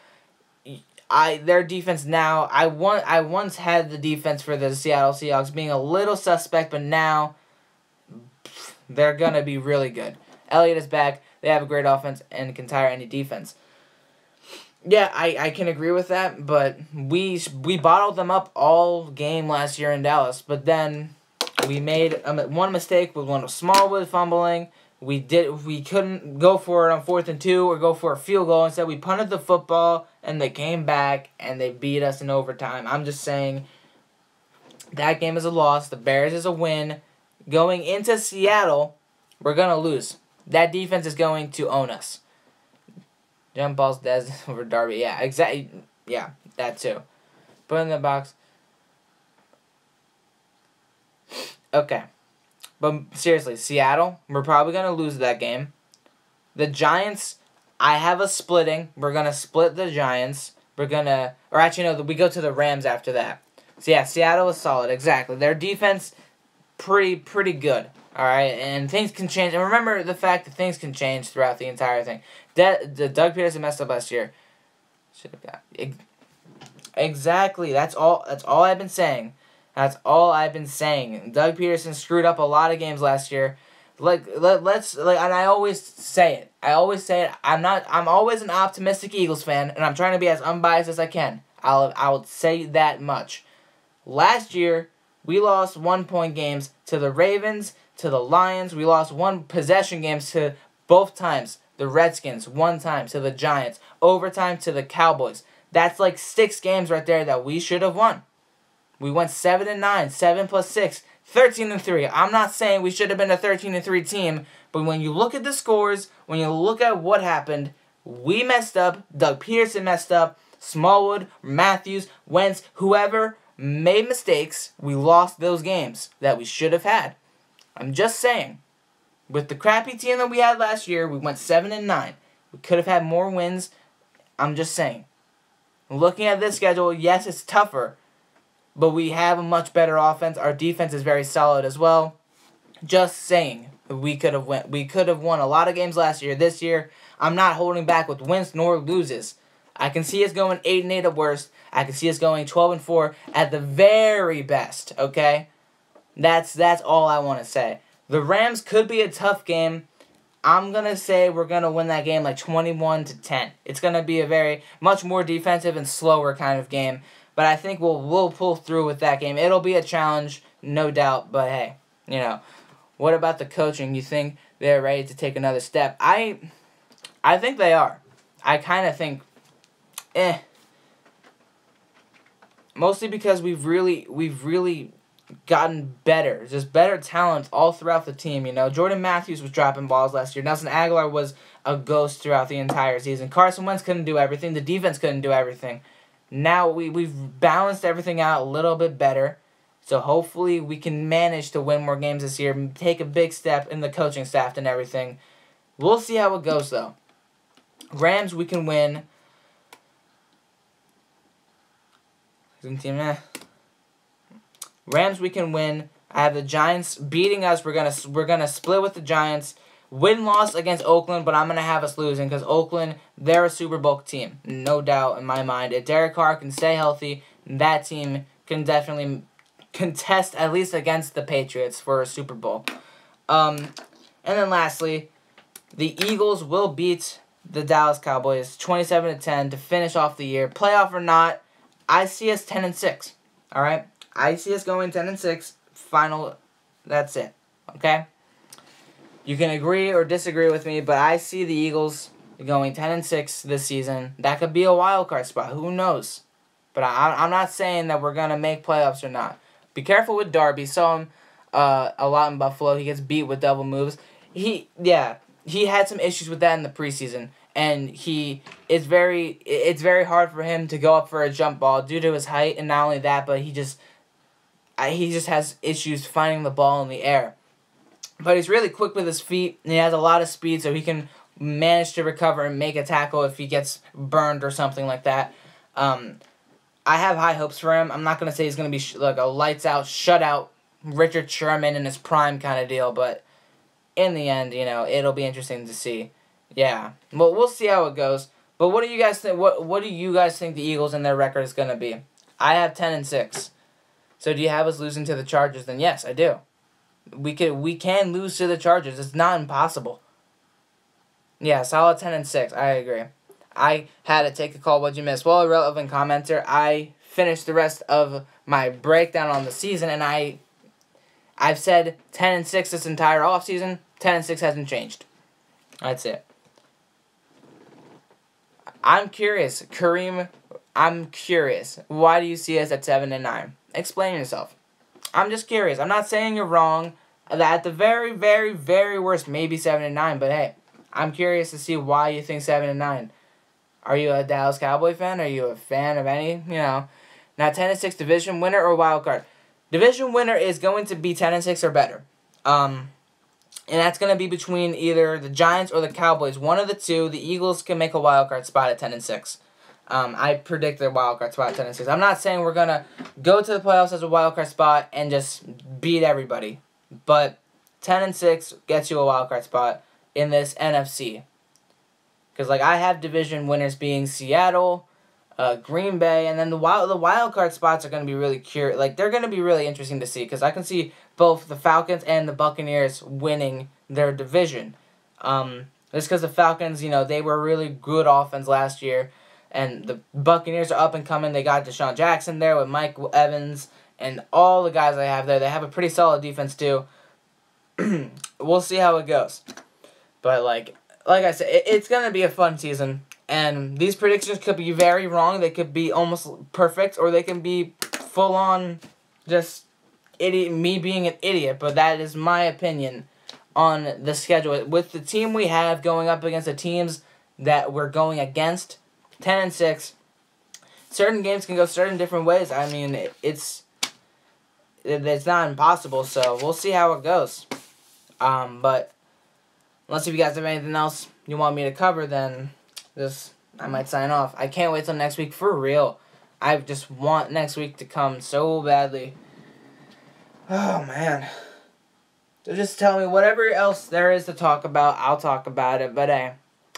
their defense now... I once had the defense for the Seattle Seahawks being a little suspect, but now they're going to be really good. Elliott is back. They have a great offense and can tire any defense. Yeah, I can agree with that, but we bottled them up all game last year in Dallas. But then we made one mistake with one of Smallwood fumbling. We couldn't go for it on 4th and 2 or go for a field goal. Instead, we punted the football, and they came back, and they beat us in overtime. I'm just saying that game is a loss. The Bears is a win. Going into Seattle, we're going to lose. That defense is going to own us. Jump balls, Des over Darby. Yeah, exactly. Yeah, that too. Put it in the box. Okay. But seriously, Seattle, we're probably going to lose that game. The Giants, I have us splitting. We're going to split the Giants. We're going to... Or actually, no, we go to the Rams after that. So, yeah, Seattle is solid. Exactly. Their defense, pretty good. All right, and things can change. And remember the fact that things can change throughout the entire thing. Doug Peterson messed up last year. Should have got exactly. That's all I've been saying. That's all I've been saying. Doug Peterson screwed up a lot of games last year. And I always say it. I'm always an optimistic Eagles fan, and I'm trying to be as unbiased as I can. I'll say that much. Last year, we lost 1-point games to the Ravens, to the Lions. We lost 1 possession games to both times. The Redskins, 1 time to the Giants. Overtime to the Cowboys. That's like 6 games right there that we should have won. We went 7-9, 7 plus 6, 13-3. I'm not saying we should have been a 13-3 team, but when you look at the scores, when you look at what happened, we messed up. Doug Peterson messed up. Smallwood, Matthews, Wentz, whoever made mistakes. We lost those games that we should have had. I'm just saying, with the crappy team that we had last year, we went 7-9. We could have had more wins. I'm just saying. Looking at this schedule, yes, it's tougher, but we have a much better offense. Our defense is very solid as well. Just saying, we could have won a lot of games last year. This year, I'm not holding back with wins nor loses. I can see us going 8-8 at worst. I can see us going 12-4 at the very best. Okay. That's all I want to say. The Rams could be a tough game. I'm going to say we're going to win that game like 21-10. It's going to be a very much more defensive and slower kind of game. But I think we'll pull through with that game. It'll be a challenge, no doubt. But hey, what about the coaching? You think they're ready to take another step? I think they are. I kind of think, mostly because we've really gotten better. Just better talent all throughout the team, Jordan Matthews was dropping balls last year. Nelson Aguilar was a ghost throughout the entire season. Carson Wentz couldn't do everything. The defense couldn't do everything. Now we've balanced everything out a little bit better. So hopefully we can manage to win more games this year, take a big step in the coaching staff and everything. We'll see how it goes, though. Rams, we can win. Rams, we can win. I have the Giants beating us. We're gonna split with the Giants. Win-loss against Oakland, but I'm gonna have us losing because Oakland, they're a Super Bowl team, no doubt in my mind. If Derek Carr can stay healthy, that team can definitely contest at least against the Patriots for a Super Bowl. And then lastly, the Eagles will beat the Dallas Cowboys 27-10 to finish off the year. Playoff or not, I see us 10-6. All right, I see us going 10-6. Final, that's it. Okay. You can agree or disagree with me, but I see the Eagles going 10-6 this season. That could be a wild card spot. Who knows? But I'm not saying that we're gonna make playoffs or not. Be careful with Darby. Saw him a lot in Buffalo. He gets beat with double moves. He had some issues with that in the preseason, and it's very hard for him to go up for a jump ball due to his height, and not only that, but he just has issues finding the ball in the air. But he's really quick with his feet, and he has a lot of speed, so he can manage to recover and make a tackle if he gets burned or something like that. I have high hopes for him. I'm not going to say he's going to be like a lights-out, shutout Richard Sherman in his prime kind of deal, but in the end, it'll be interesting to see. Yeah, well, we'll see how it goes. But what do you guys think? What do you guys think the Eagles and their record is going to be? I have 10-6. So do you have us losing to the Chargers? Then yes, I do. We can lose to the Chargers. It's not impossible. Yeah, solid 10-6. I agree. I had to take a call. What'd you miss? Well, irrelevant commenter. I finished the rest of my breakdown on the season, and I've said 10-6 this entire offseason. 10-6 hasn't changed. That's it. I'm curious, Kareem. I'm curious. Why do you see us at 7-9? Explain yourself. I'm just curious. I'm not saying you're wrong. At the very, very, very worst, maybe 7-9. But hey, I'm curious to see why you think 7-9. Are you a Dallas Cowboy fan? Are you a fan of any? Now 10-6 division winner or wild card. Division winner is going to be 10-6 or better. And that's going to be between either the Giants or the Cowboys. One of the two. The Eagles can make a wild card spot at 10-6. I predict their wild card spot at 10-6. I'm not saying we're gonna go to the playoffs as a wild card spot and just beat everybody, but 10-6 gets you a wild card spot in this NFC. Because I have division winners being Seattle, Green Bay, and then the wild card spots are gonna be really they're gonna be really interesting to see because I can see both the Falcons and the Buccaneers winning their division. Just because the Falcons, they were really good offense last year. And the Buccaneers are up and coming. They got Deshaun Jackson there with Mike Evans and all the guys they have there. They have a pretty solid defense too. We'll see how it goes. But like I said, it's going to be a fun season. And these predictions could be very wrong. They could be almost perfect. Or they can be full on just me being an idiot. But that is my opinion on the schedule. With the team we have going up against the teams that we're going against, 10-6. Certain games can go certain different ways. I mean, it's not impossible, so we'll see how it goes. But unless if you guys have anything else you want me to cover, then I might sign off. I can't wait till next week for real. I just want next week to come so badly. Oh man. So just tell me whatever else there is to talk about, I'll talk about it. But hey,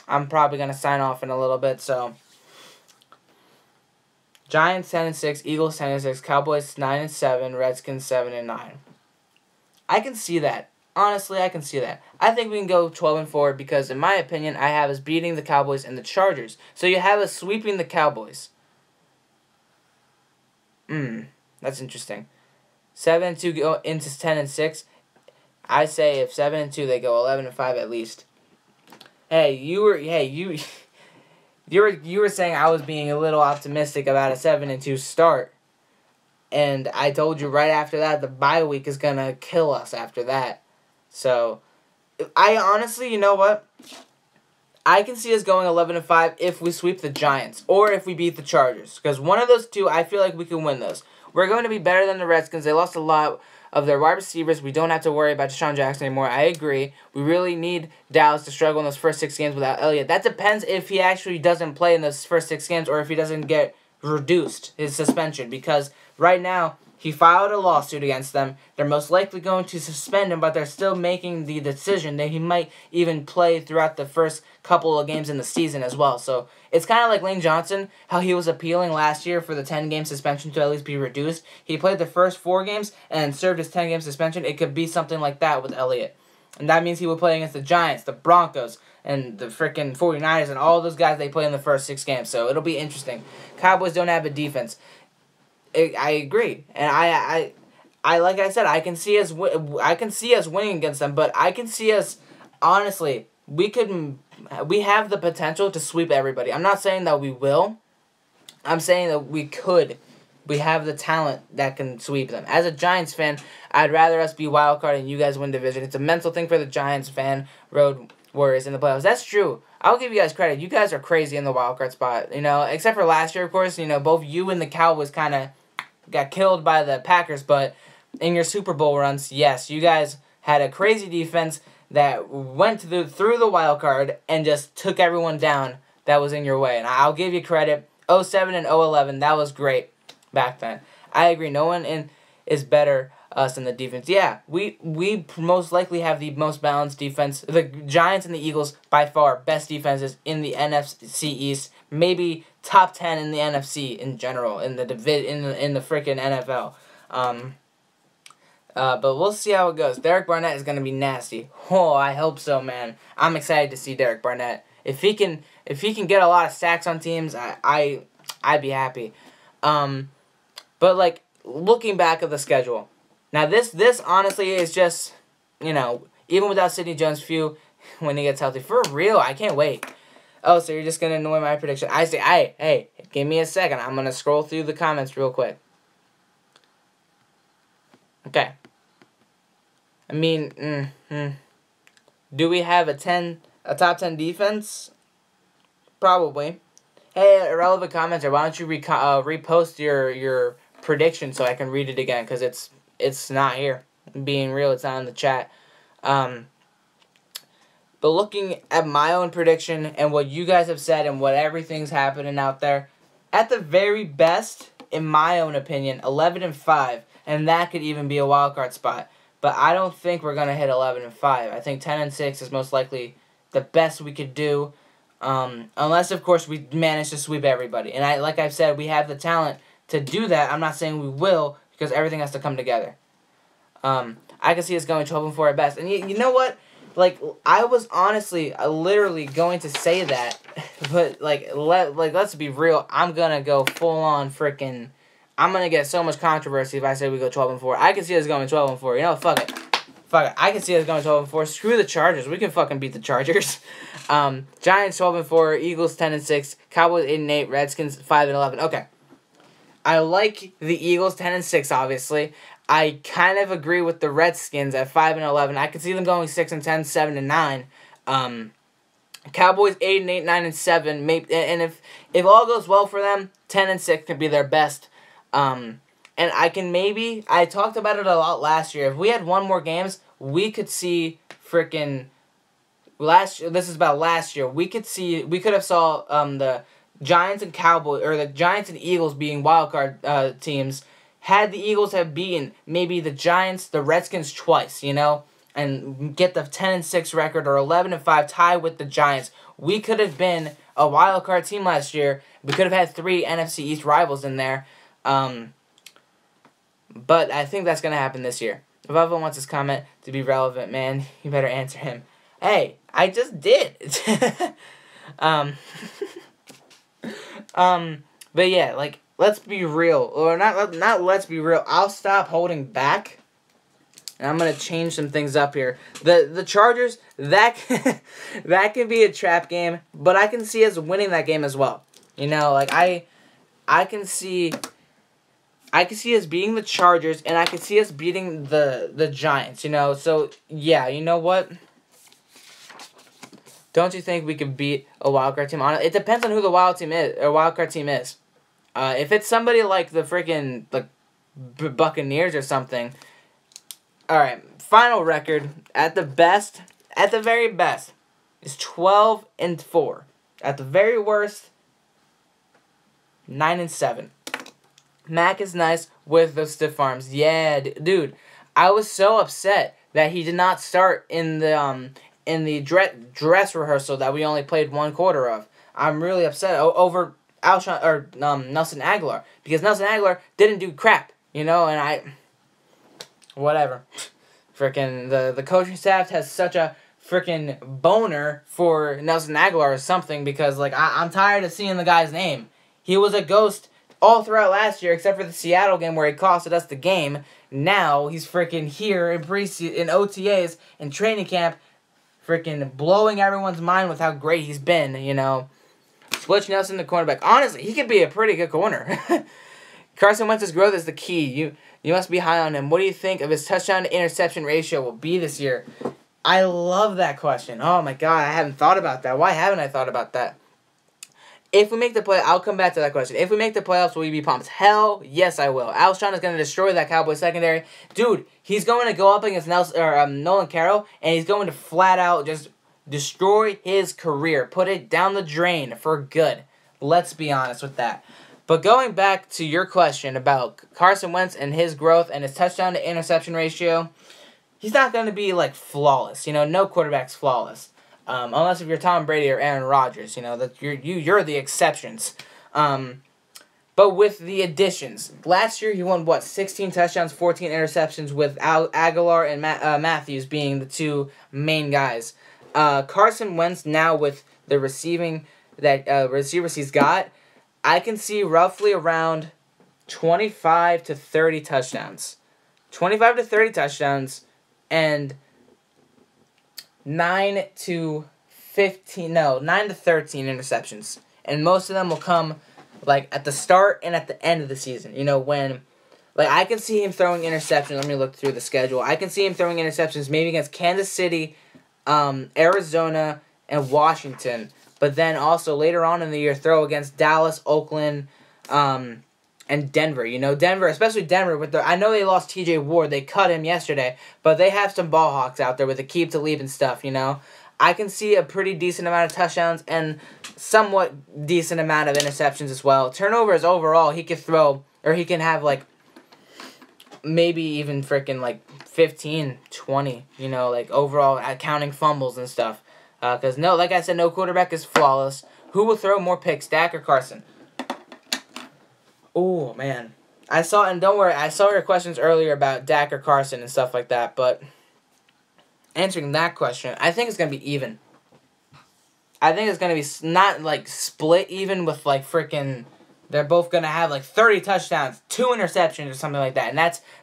I'm probably gonna sign off in a little bit, so Giants 10-6, Eagles 10-6, Cowboys 9-7, Redskins 7-9. I can see that. Honestly, I can see that. I think we can go 12-4 because, in my opinion, I have us beating the Cowboys and the Chargers. So you have us sweeping the Cowboys. That's interesting. 7-2 go into 10-6. I say if 7-2, they go 11-5 at least. Hey, you were saying I was being a little optimistic about a 7-2 start, and I told you right after that the bye week is gonna kill us after that. So, I honestly, you know what? I can see us going 11-5 if we sweep the Giants or if we beat the Chargers, because one of those two, I feel like we can win those. We're going to be better than the Redskins. They lost a lot of their wide receivers. We don't have to worry about Deshaun Jackson anymore. I agree. We really need Dallas to struggle in those first 6 games without Elliott. That depends if he actually doesn't play in those first 6 games or if he doesn't get reduced, his suspension. Because right now, he filed a lawsuit against them. They're most likely going to suspend him, but they're still making the decision that he might even play throughout the first couple of games in the season as well. So it's kind of like Lane Johnson, how he was appealing last year for the 10-game suspension to at least be reduced. He played the first 4 games and served his 10-game suspension. It could be something like that with Elliott. And that means he will play against the Giants, the Broncos, and the freaking 49ers, and all those guys they play in the first 6 games. So it'll be interesting. Cowboys don't have a defense. I agree, and I like I said, I can see us winning against them, but I can see us, honestly, we have the potential to sweep everybody. I'm not saying that we will. I'm saying that we could. We have the talent that can sweep them. As a Giants fan, I'd rather us be wild card and you guys win division. It's a mental thing for the Giants fan, Road Warriors in the playoffs. That's true. I'll give you guys credit. You guys are crazy in the wild card spot. Except for last year, of course. Both you and the Cowboys kind of got killed by the Packers, but in your Super Bowl runs, yes, you guys had a crazy defense that went through the wild card and just took everyone down that was in your way. And I'll give you credit. 07 and 011, that was great back then. I agree. No one is better us in the defense. Yeah, we most likely have the most balanced defense. The Giants and the Eagles, by far, best defenses in the NFC East. Maybe top 10 in the NFC in general, in the freaking NFL. But we'll see how it goes. Derek Barnett is gonna be nasty. Oh, I hope so, man. I'm excited to see Derek Barnett. If he can get a lot of sacks on teams, I'd be happy. But like looking back at the schedule, now this honestly is just even without Sidney Jones, when he gets healthy, for real, I can't wait. Oh, so you're just going to annoy my prediction. I say, hey, give me a second. I'm going to scroll through the comments real quick. Okay. I mean, do we have a top 10 defense? Probably. Hey, irrelevant commenter, why don't you repost your prediction so I can read it again, because it's not here. Being real, it's not in the chat. But looking at my own prediction and what you guys have said and what everything's happening out there, at the very best, in my own opinion, 11-5, and that could even be a wild card spot. But I don't think we're gonna hit 11-5. I think 10-6 is most likely the best we could do, unless of course we manage to sweep everybody. And like I've said, we have the talent to do that. I'm not saying we will, because everything has to come together. I can see us going 12-4 at best. And you know what? Like, I was honestly, literally going to say that, but let's be real. I'm gonna go full on freaking. I'm gonna get so much controversy if I say we go 12-4. I can see us going 12-4. Fuck it. I can see us going 12-4. Screw the Chargers. We can fucking beat the Chargers. Giants 12-4. Eagles 10-6. Cowboys 8-8. Redskins 5-11. Okay. I like the Eagles 10-6. Obviously. I kind of agree with the Redskins at 5-11. I could see them going 6-10, 7-9. Cowboys 8-8, 9-7. Maybe, and if all goes well for them, 10-6 could be their best. And I talked about it a lot last year. If we had one more games, we could see freaking this is about last year. We could have saw the Giants and Cowboys, or the Giants and Eagles being wildcard teams. Had the Eagles have beaten maybe the Giants, the Redskins twice, and get the 10-6 record or 11-5 tie with the Giants, we could have been a wild card team last year. We could have had 3 NFC East rivals in there. But I think that's gonna happen this year. If everyone wants his comment to be relevant, man, you better answer him. Hey, I just did. But yeah, like, let's be real, or not. Let's be real. I'll stop holding back, and I'm gonna change some things up here. The Chargers, that can be a trap game, but I can see us winning that game as well. I can see us beating the Chargers, and I can see us beating the Giants. So yeah, you know what? Don't you think we could beat a wildcard team? It depends on who the wildcard team is. If it's somebody like the freaking Buccaneers or something, All right, final record at the best, at the very best, is 12-4. At the very worst, 9-7. Mac is nice with those stiff arms. Yeah, dude, I was so upset that he did not start in the dress rehearsal that we only played 1/4 of. I'm really upset over Nelson Aguilar, because Nelson Aguilar didn't do crap, you know, and whatever. Freaking the coaching staff has such a freaking boner for Nelson Aguilar or something, because like I'm tired of seeing the guy's name. He was a ghost all throughout last year, except for the Seattle game where he costed us the game. Now he's freaking here in OTAs and training camp, freaking blowing everyone's mind with how great he's been, you know. Switch Nelson to cornerback. Honestly, he could be a pretty good corner. Carson Wentz's growth is the key. You must be high on him. What do you think of his touchdown to interception ratio will be this year? I love that question. Oh my god, I haven't thought about that. Why haven't I thought about that? If we make the play, I'll come back to that question. If we make the playoffs, will you be pumped? Hell yes, I will. Alshon is going to destroy that Cowboys secondary. Dude, he's going to go up against Nolan Carroll, and he's going to flat out just destroy his career. Put it down the drain for good. Let's be honest with that. But going back to your question about Carson Wentz and his growth and his touchdown to interception ratio, he's not going to be like flawless. You know, no quarterback's flawless. Unless if you're Tom Brady or Aaron Rodgers, you know, that you're the exceptions. But with the additions, last year he won, 16 touchdowns, 14 interceptions, with Aguilar and Matthews being the two main guys. Carson Wentz now with the receivers he's got, I can see roughly around 25 to 30 touchdowns. 25 to 30 touchdowns and 9 to 13 interceptions. And most of them will come like at the start and at the end of the season. You know, when like I can see him throwing interceptions. Let me look through the schedule. I can see him throwing interceptions maybe against Kansas City, Arizona, and Washington. But then also later on in the year throw against Dallas, Oakland, and Denver. You know, Denver, especially Denver, with I know they lost T.J. Ward. They cut him yesterday. But they have some ball hawks out there with the keep to leave and stuff, you know. I can see a pretty decent amount of touchdowns and somewhat decent amount of interceptions as well. Turnovers overall, he could throw, or he can have like maybe even freaking like 15, 20, you know, like overall counting fumbles and stuff. Because no, like I said, no quarterback is flawless. Who will throw more picks, Dak or Carson? Oh, man. And don't worry, I saw your questions earlier about Dak or Carson and stuff like that, but answering that question, I think it's going to be even. I think it's going to be not, like, split even with, like, freaking, they're both going to have, like, 30 touchdowns, 2 interceptions or something like that, and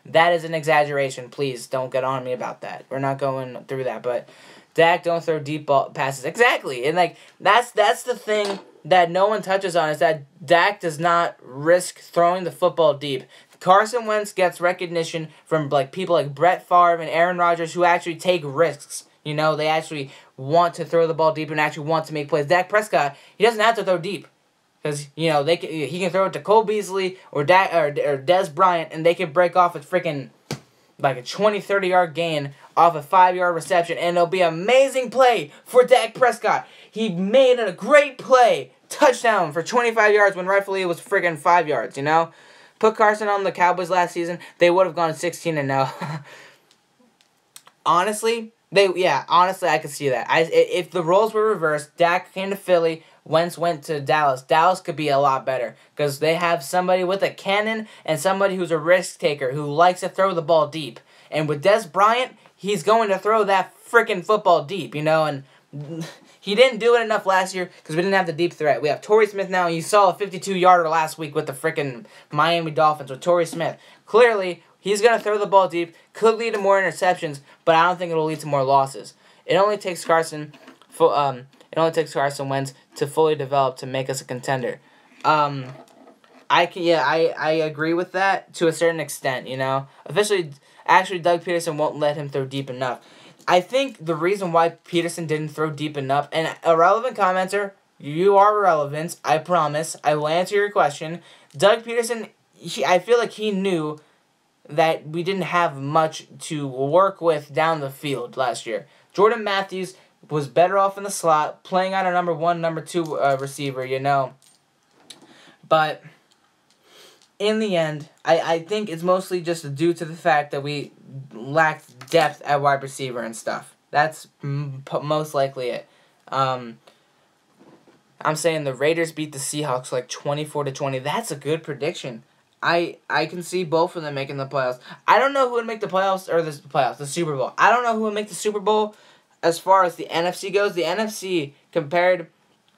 that is an exaggeration. Please don't get on me about that. We're not going through that, but Dak don't throw deep ball passes. Exactly, and, like, that's the thing that no one touches on, is that Dak does not risk throwing the football deep. Carson Wentz gets recognition from like people like Brett Favre and Aaron Rodgers who actually take risks. You know, they actually want to throw the ball deep and actually want to make plays. Dak Prescott, he doesn't have to throw deep, because you know he can throw it to Cole Beasley or Dez Bryant, and they can break off a freaking like a 20-30 yard gain off a 5-yard reception, and it'll be an amazing play for Dak Prescott. He made a great play, touchdown for 25 yards when rightfully it was friggin' 5 yards, you know? Put Carson on the Cowboys last season, they would have gone 16-0. Honestly, I could see that. If the roles were reversed, Dak came to Philly, Wentz went to Dallas. Dallas could be a lot better, because they have somebody with a cannon and somebody who's a risk taker who likes to throw the ball deep. And with Dez Bryant, he's going to throw that freaking football deep, you know, and he didn't do it enough last year because we didn't have the deep threat. We have Torrey Smith now, and you saw a 52-yarder last week with the freaking Miami Dolphins with Torrey Smith. Clearly, he's going to throw the ball deep, could lead to more interceptions, but I don't think it'll lead to more losses. It only takes Carson Wentz to fully develop to make us a contender. I agree with that to a certain extent, you know. Actually, Doug Peterson won't let him throw deep enough. I think the reason why Peterson didn't throw deep enough, and irrelevant commenter, you are irrelevant, I promise. I will answer your question. Doug Peterson, I feel like he knew that we didn't have much to work with down the field last year. Jordan Matthews was better off in the slot, playing on a number 1, number 2 receiver, you know. But in the end, I think it's mostly just due to the fact that we lacked depth at wide receiver and stuff. That's most likely it. I'm saying the Raiders beat the Seahawks like 24-20. That's a good prediction. I can see both of them making the playoffs. I don't know who would make the playoffs or the Super Bowl. I don't know who would make the Super Bowl as far as the NFC goes. The NFC compared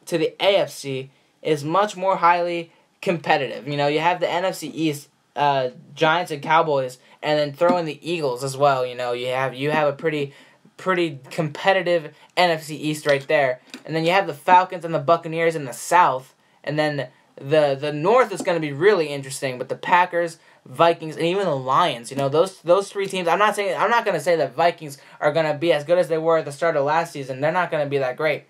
to the AFC is much more highly competitive. You know, you have the NFC East, Giants and Cowboys, and then throw in the Eagles as well. You know, you have a pretty competitive NFC East right there. And then you have the Falcons and the Buccaneers in the South, and then the North is going to be really interesting, but the Packers, Vikings, and even the Lions, you know, those 3 teams. I'm not going to say that Vikings are going to be as good as they were at the start of last season. They're not going to be that great.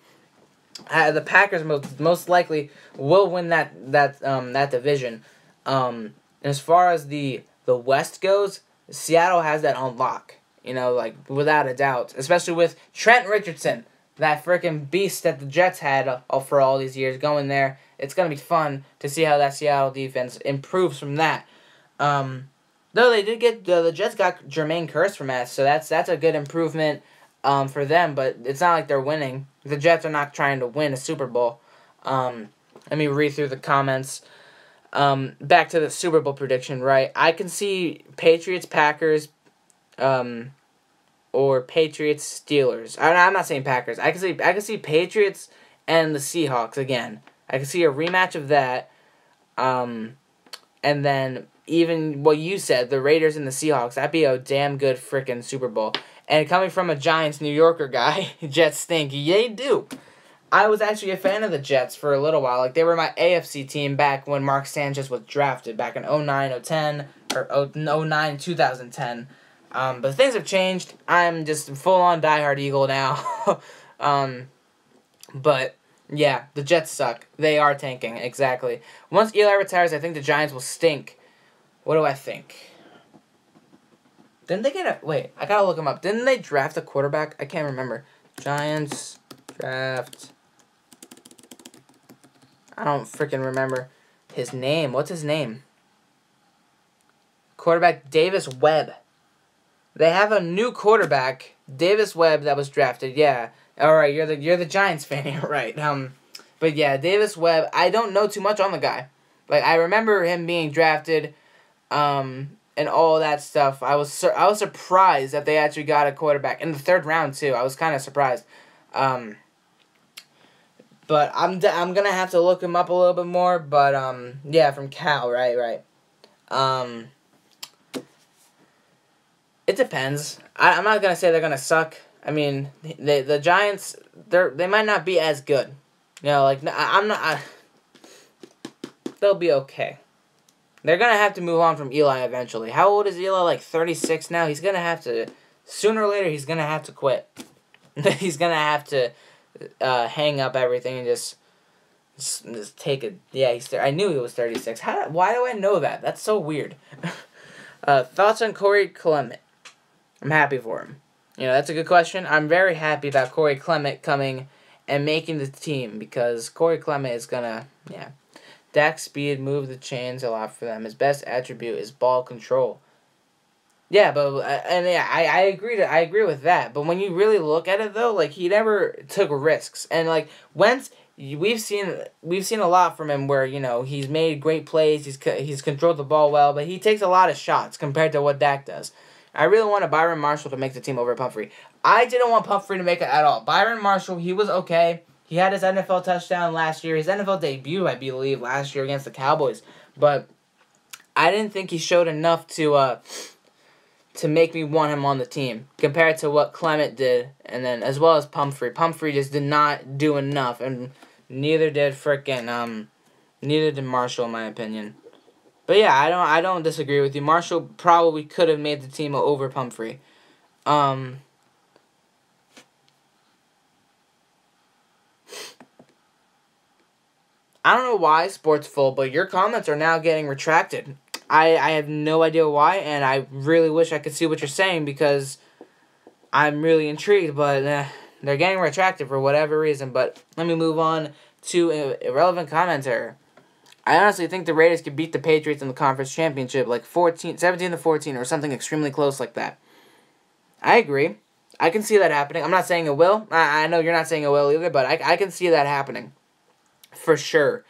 The Packers most likely will win that division. As far as the West goes, Seattle has that on lock. You know, like without a doubt, especially with Trent Richardson, that freaking beast that the Jets had for all these years going there. It's gonna be fun to see how that Seattle defense improves from that. Though they did get the Jets got Jermaine Kearse from that, so that's a good improvement for them. But it's not like they're winning. The Jets are not trying to win a Super Bowl. Let me read through the comments. Back to the Super Bowl prediction, right? I can see Patriots, Packers, or Patriots, Steelers. I'm not saying Packers. I can see Patriots and the Seahawks again. I can see a rematch of that. And then even what you said, the Raiders and the Seahawks, that'd be a damn good freaking Super Bowl. And coming from a Giants New Yorker guy, Jets stink. Yeah, they do. I was actually a fan of the Jets for a little while. Like, they were my AFC team back when Mark Sanchez was drafted back in 09, 010, or 09, 2010. But things have changed. I'm just a full-on diehard Eagle now. But, yeah, the Jets suck. They are tanking, exactly. Once Eli retires, I think the Giants will stink. What do I think? Didn't they get a... Wait, I gotta look them up. Didn't they draft a quarterback? I can't remember. Giants draft... I don't freaking remember his name. What's his name? Quarterback Davis Webb. They have a new quarterback, Davis Webb, that was drafted. Yeah. All right, you're the Giants fan here, right? But yeah, Davis Webb. I don't know too much on the guy. Like, I remember him being drafted, and all that stuff. I was surprised that they actually got a quarterback in the 3rd round too. I was kind of surprised. But I'm gonna have to look him up a little bit more. But yeah, from Cal, right. It depends. I'm not gonna say they're gonna suck. I mean, the Giants, they might not be as good. You know, like I'm not. They'll be okay. They're gonna have to move on from Eli eventually. How old is Eli? Like 36 now. He's gonna have to. Sooner or later, he's gonna have to quit. He's gonna have to hang up everything and just take it. Yeah, I knew he was 36. Why do I know that? That's so weird. Thoughts on Corey Clement? I'm happy for him. You know, that's a good question. I'm very happy about Corey Clement coming and making the team because Corey Clement is gonna, yeah. Dak's speed moved the chains a lot for them. His best attribute is ball control. Yeah, but I agree with that. But when you really look at it though, like he never took risks, and like Wentz, we've seen a lot from him where, you know, he's made great plays, he's controlled the ball well, but he takes a lot of shots compared to what Dak does. I really wanted Byron Marshall to make the team over Pumphrey. I didn't want Pumphrey to make it at all. Byron Marshall, he was okay. He had his NFL touchdown last year. His NFL debut, I believe, last year against the Cowboys. But I didn't think he showed enough to make me want him on the team compared to what Clement did, and then as well as Pumphrey. Pumphrey just did not do enough, and neither did Marshall, in my opinion. But yeah, I don't disagree with you. Marshall probably could have made the team over Pumphrey. I don't know why, Sportsful, but your comments are now getting retracted. I have no idea why, and I really wish I could see what you're saying because I'm really intrigued, but they're getting retracted for whatever reason. But let me move on to irrelevant commenter. I honestly think the Raiders could beat the Patriots in the conference championship, like 17-14, or something extremely close like that. I agree. I can see that happening. I'm not saying it will. I know you're not saying it will either, but I can see that happening. For sure.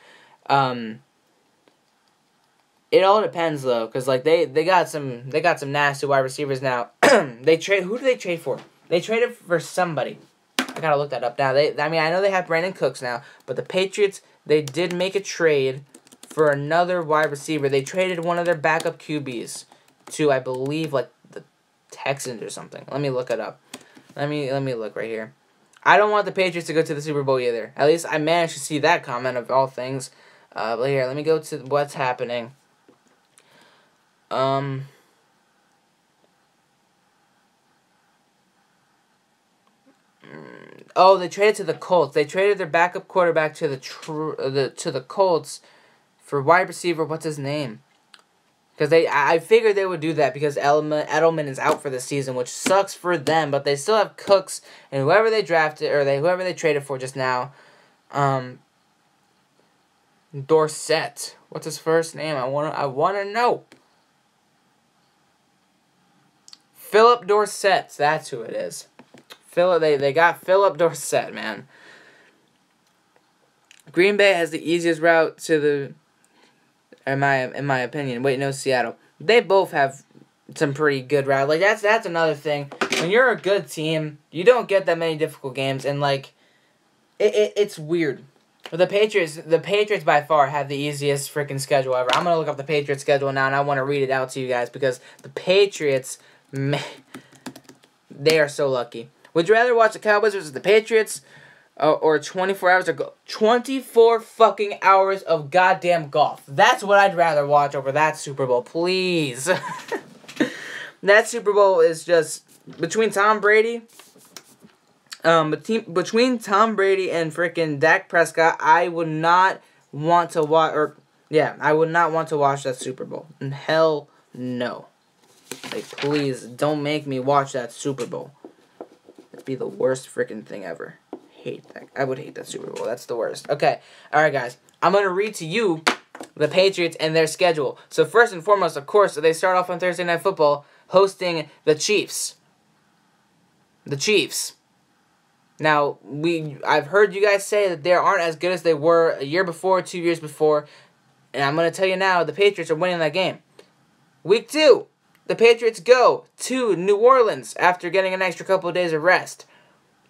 It all depends though, cause like they got some nasty wide receivers now. Who do they trade for? They traded for somebody. I gotta look that up now. I mean I know they have Brandon Cooks now, but the Patriots, they did make a trade for another wide receiver. They traded one of their backup QBs to, I believe, like the Texans or something. Let me look it up. Let me look right here. I don't want the Patriots to go to the Super Bowl either. At least I managed to see that comment of all things. But here, let me go to what's happening. Oh, they traded to the Colts. They traded their backup quarterback to the Colts for wide receiver. What's his name? Because I figured they would do that because Edelman is out for the season, which sucks for them. But they still have Cooks and whoever they drafted or whoever they traded for just now. Dorsett. What's his first name? I wanna know. Philip Dorsett. That's who it is. They got Philip Dorsett, man. Green Bay has the easiest route to the. In my opinion, wait, no, Seattle. They both have some pretty good route. Like that's another thing. When you're a good team, you don't get that many difficult games, and like, it's weird. The Patriots by far have the easiest freaking schedule ever. I'm gonna look up the Patriots schedule now, and I want to read it out to you guys because the Patriots, man, they are so lucky. Would you rather watch the Cowboys versus the Patriots? Or 24 hours of 24 fucking hours of goddamn golf. That's what I'd rather watch over that Super Bowl, please. That Super Bowl is just between Tom Brady, between Tom Brady and freaking Dak Prescott. I would not want to watch, I would not want to watch that Super Bowl. And hell no. Like, please don't make me watch that Super Bowl. It'd be the worst freaking thing ever. I would hate that Super Bowl. That's the worst. Okay. All right, guys. I'm going to read to you the Patriots and their schedule. So, first and foremost, of course, they start off on Thursday Night Football hosting the Chiefs. The Chiefs. Now, I've heard you guys say that they aren't as good as they were a year before, 2 years before. And I'm going to tell you now, the Patriots are winning that game. Week 2, the Patriots go to New Orleans after getting an extra couple of days of rest.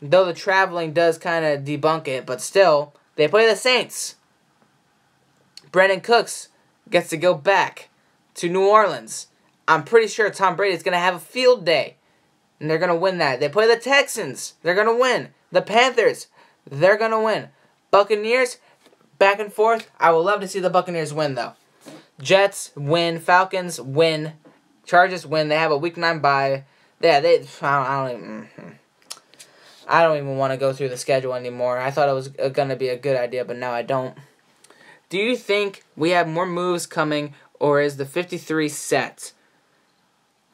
Though the traveling does kind of debunk it, but still, they play the Saints. Brandon Cooks gets to go back to New Orleans. I'm pretty sure Tom Brady is going to have a field day, and they're going to win that. They play the Texans. They're going to win. The Panthers, they're going to win. Buccaneers, back and forth. I would love to see the Buccaneers win, though. Jets win. Falcons win. Chargers win. They have a Week 9 bye. Yeah, I don't even want to go through the schedule anymore. I thought it was going to be a good idea, but now I don't. Do you think we have more moves coming, or is the 53 set?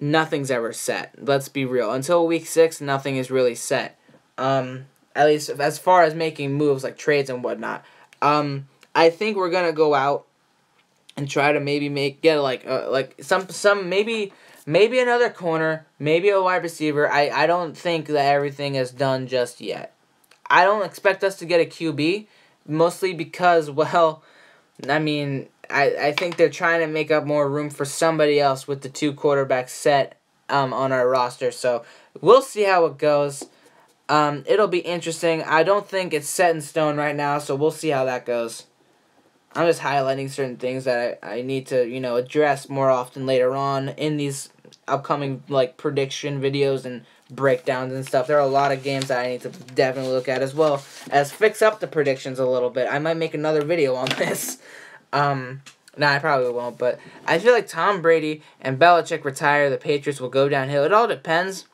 Nothing's ever set. Let's be real. Until Week 6, nothing is really set. At least as far as making moves like trades and whatnot. I think we're going to go out and try to maybe get maybe another corner, maybe a wide receiver. I don't think that everything is done just yet. I don't expect us to get a QB, mostly because, well, I mean, I think they're trying to make up more room for somebody else with the 2 quarterbacks set on our roster. So we'll see how it goes. It'll be interesting. I don't think it's set in stone right now, so we'll see how that goes. I'm just highlighting certain things that I need to, address more often later on in these upcoming, prediction videos and breakdowns and stuff. There are a lot of games that I need to definitely look at, as well as fix up the predictions a little bit. I might make another video on this. I probably won't, but I feel like Tom Brady and Belichick retire, the Patriots will go downhill. It all depends,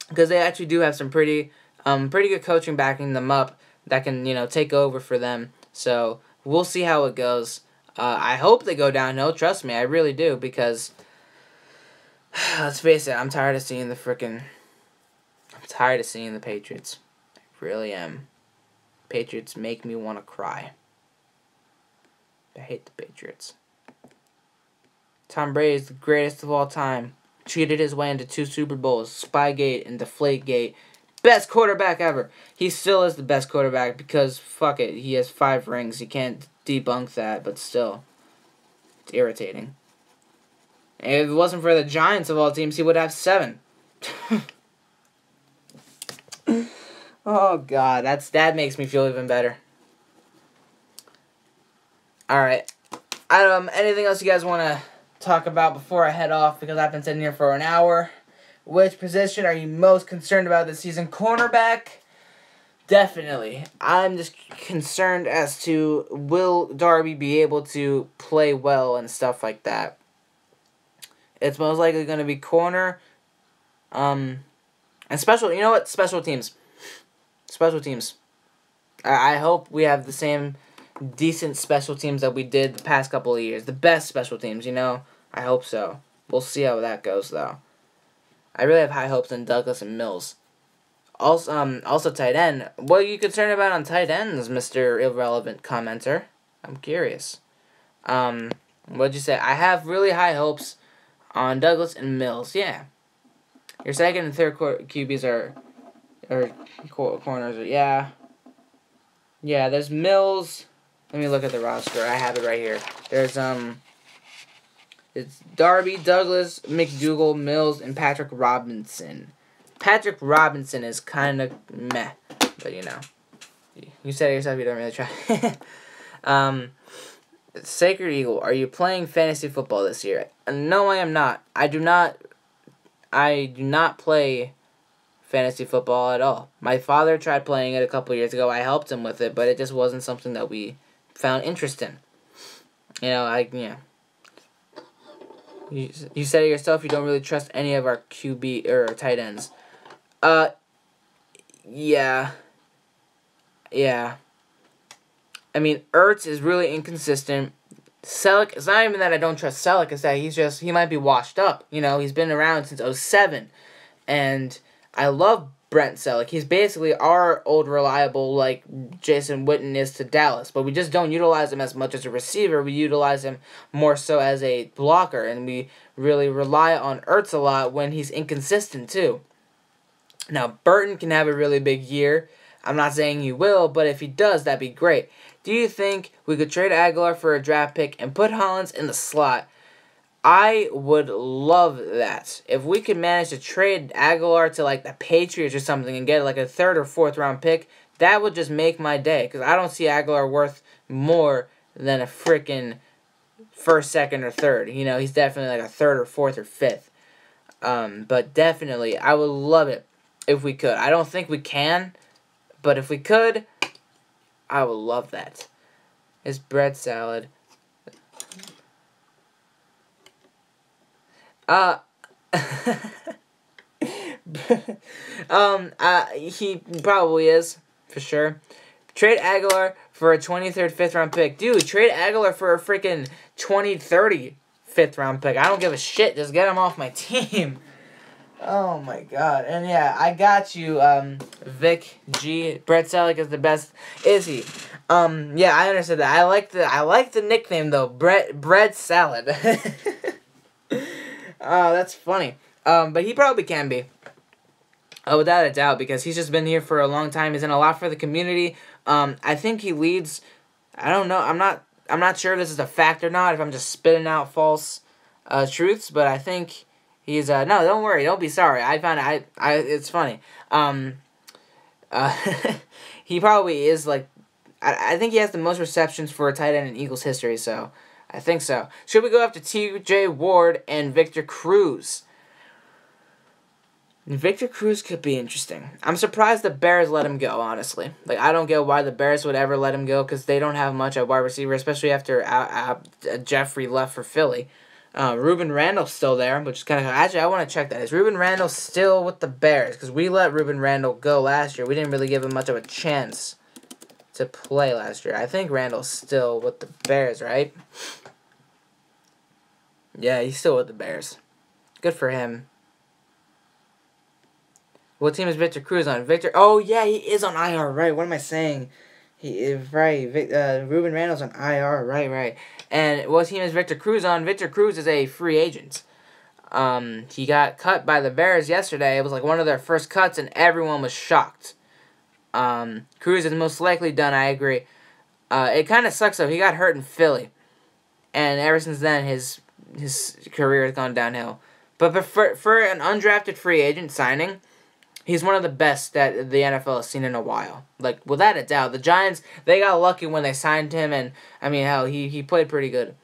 because they actually do have some pretty good coaching backing them up that can, take over for them. So we'll see how it goes. I hope they go downhill. Trust me, I really do, because let's face it, I'm tired of seeing the Patriots. I really am. Patriots make me want to cry. I hate the Patriots. Tom Brady is the greatest of all time. Cheated his way into 2 Super Bowls. Spygate and Deflategate. Best quarterback ever. He still is the best quarterback because, fuck it, he has 5 rings. You can't debunk that, but still. It's irritating. And if it wasn't for the Giants of all teams, he would have 7. Oh, God. That makes me feel even better. Alright. Anything else you guys want to talk about before I head off, because I've been sitting here for an hour? Which position are you most concerned about this season? Cornerback? Definitely. I'm just concerned as to, will Darby be able to play well and stuff like that. It's most likely going to be corner. And special, you know what? Special teams. Special teams. I hope we have the same decent special teams that we did the past couple of years. The best special teams, you know? I hope so. We'll see how that goes, though. I really have high hopes in Douglas and Mills. Also tight end. What are you concerned about on tight ends, Mr. Irrelevant Commenter? I'm curious. What'd you say? I have really high hopes on Douglas and Mills. Yeah. Your second and third QBs are corners. Yeah. Yeah, there's Mills. Let me look at the roster. I have it right here. There's, it's Darby, Douglas, McDougal, Mills, and Patrick Robinson. Patrick Robinson is kind of meh, but you know. You said it yourself, you don't really try. Sacred Eagle, are you playing fantasy football this year? No, I am not. I do not play fantasy football at all. My father tried playing it a couple years ago. I helped him with it, but it just wasn't something that we found interest in. You know, yeah. You said it yourself, you don't really trust any of our QB or tight ends. Yeah. Yeah. I mean, Ertz is really inconsistent. Selleck, it's not even that I don't trust Selleck, it's that he might be washed up. You know, he's been around since 2007. And I love Brent Selleck. He's basically our old reliable, like Jason Witten is to Dallas. But we just don't utilize him as much as a receiver. We utilize him more so as a blocker. And we really rely on Ertz a lot when he's inconsistent, too. Now, Burton can have a really big year. I'm not saying he will, but if he does, that'd be great. Do you think we could trade Aguilar for a draft pick and put Hollins in the slot? I would love that. If we could manage to trade Aguilar to, like, the Patriots or something and get, like, a 3rd or 4th round pick, that would just make my day. Because I don't see Aguilar worth more than a freaking 1st, 2nd, or 3rd. You know, he's definitely, like, a 3rd or 4th or 5th. But definitely, I would love it if we could. I don't think we can, but if we could, I would love that. It's bread salad. He probably is, for sure. Trade Aguilar for a 23rd, 5th round pick. Dude, trade Aguilar for a freaking 2030 5th round pick. I don't give a shit. Just get him off my team. Oh my god. And yeah, I got you, Vic G. Brett Selleck is the best. Is he? Yeah, I understood that. I like the nickname though. Bread Salad. That's funny. But he probably can be. Without a doubt, because he's just been here for a long time. He's done a lot for the community. I think he leads. I don't know. I'm not sure if this is a fact or not. If I'm just spitting out false truths, but I think he's no. Don't worry. Don't be sorry. I found it. It's funny. He probably is like. I think he has the most receptions for a tight end in Eagles history. So I think so. Should we go after T.J. Ward and Victor Cruz? Victor Cruz could be interesting. I'm surprised the Bears let him go, honestly. Like, I don't get why the Bears would ever let him go, because they don't have much at wide receiver, especially after Jeffrey left for Philly. Ruben Randall's still there, which is kind of... Actually, I want to check that. Is Ruben Randall still with the Bears? Because we let Ruben Randall go last year. We didn't really give him much of a chance. to play last year. I think Randall's still with the Bears, right? Yeah, he's still with the Bears. Good for him. What team is Victor Cruz on? Victor... Oh, yeah, he is on IR, right. What am I saying? He is right. Ruben Randall's on IR, right. And what team is Victor Cruz on? Victor Cruz is a free agent. He got cut by the Bears yesterday. It was like one of their first cuts, and everyone was shocked. Cruz is most likely done, I agree. It kind of sucks, though. He got hurt in Philly. And ever since then, his career has gone downhill. But for an undrafted free agent signing, he's one of the best that the NFL has seen in a while. Like, without a doubt. The Giants, they got lucky when they signed him, and, I mean, hell, he played pretty good.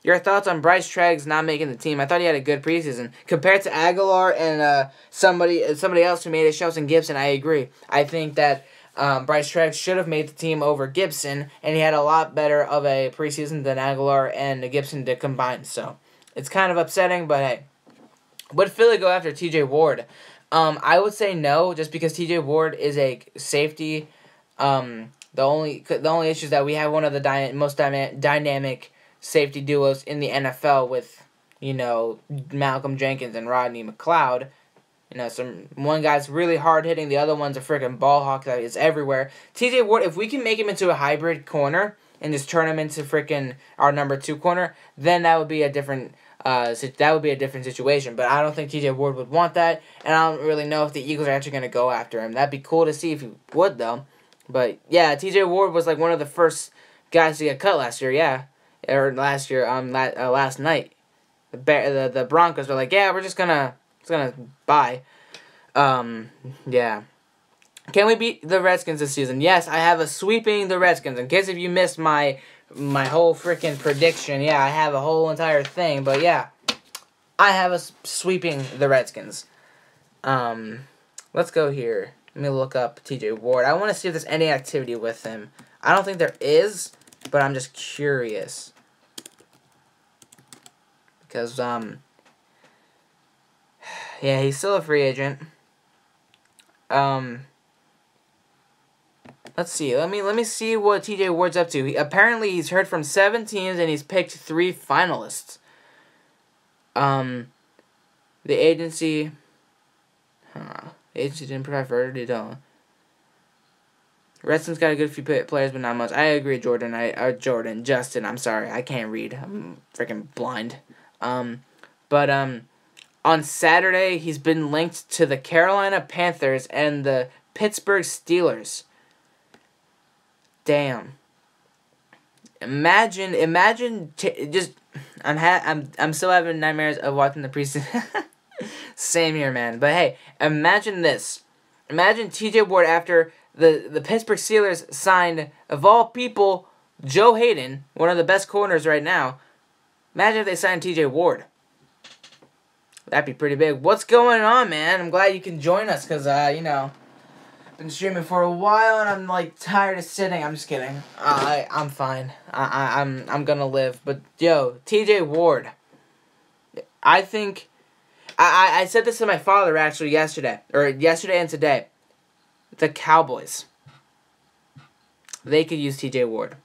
Your thoughts on Bryce Treggs not making the team? I thought he had a good preseason. Compared to Aguilar and somebody else who made it, Shelton Gibson, I agree. I think that Bryce Treggs should have made the team over Gibson, and he had a lot better of a preseason than Aguilar and Gibson did combined. So, it's kind of upsetting, but hey. Would Philly go after T.J. Ward? I would say no, just because T.J. Ward is a safety. The only issue is that we have one of the most dynamic safety duos in the NFL with, Malcolm Jenkins and Rodney McLeod. One guy's really hard hitting, the other one's a freaking ball hawk that is everywhere. T.J. Ward, if we can make him into a hybrid corner and just turn him into freaking our number 2 corner, then that would be a different situation. But I don't think T.J. Ward would want that, and I don't really know if the Eagles are actually going to go after him. That'd be cool to see if he would, though. But yeah, T.J. Ward was like one of the first guys to get cut last year. Yeah. Or last year, last night, the Broncos were like, yeah, we're just gonna buy. Yeah. Can we beat the Redskins this season? Yes, I have a sweeping the Redskins. In case if you missed my whole freaking prediction, yeah, I have a whole entire thing. But yeah, I have a sweeping the Redskins. Let's go here. Let me look up T.J. Ward. I want to see if there's any activity with him. I don't think there is. But I'm just curious. Because, yeah, he's still a free agent. Let's see. Let me see what TJ Ward's up to. Apparently, he's heard from 7 teams, and he's picked 3 finalists. The agency... The agency didn't provide further detail. Redskins got a good few players, but not much. I agree, Justin. I'm sorry, I can't read. I'm freaking blind. But on Saturday, he's been linked to the Carolina Panthers and the Pittsburgh Steelers. Damn. Imagine. I'm still having nightmares of watching the preseason. Same here, man. But hey, imagine this. Imagine T.J. Ward after the Pittsburgh Steelers signed, of all people, Joe Hayden, one of the best corners right now. Imagine if they signed T.J. Ward. That'd be pretty big. What's going on, man? I'm glad you can join us because, been streaming for a while and I'm, like, tired of sitting. I'm just kidding. I'm fine. I'm gonna live. But, yo, T.J. Ward. I think... I said this to my father, actually, yesterday and today. The Cowboys. They could use T.J. Ward.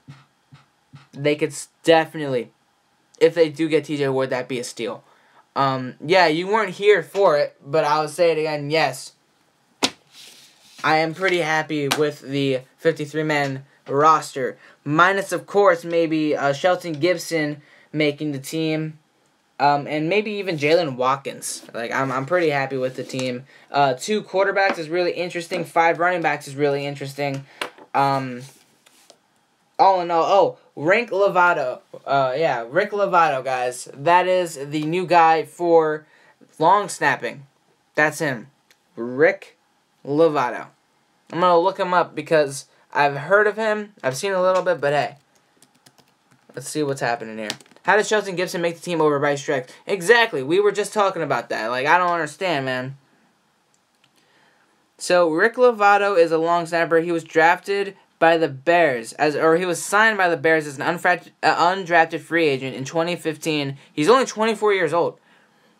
They could definitely, if they do get T.J. Ward, that'd be a steal. Yeah, you weren't here for it, but I'll say it again, yes. I am pretty happy with the 53-man roster. Minus, of course, maybe Shelton Gibson making the team. And maybe even Jalen Watkins. Like, I'm pretty happy with the team. 2 quarterbacks is really interesting. 5 running backs is really interesting. All in all, Rick Lovato. Yeah, Rick Lovato, guys. That is the new guy for long snapping. That's him. Rick Lovato. I'm going to look him up because I've heard of him. I've seen a little bit, but hey. Let's see what's happening here. How did Shelton Gibson make the team over Bryce Treggs? Exactly. We were just talking about that. Like, I don't understand, man. So, Rick Lovato is a long snapper. He was drafted by the Bears, he was signed by the Bears as an undrafted free agent in 2015. He's only 24 years old.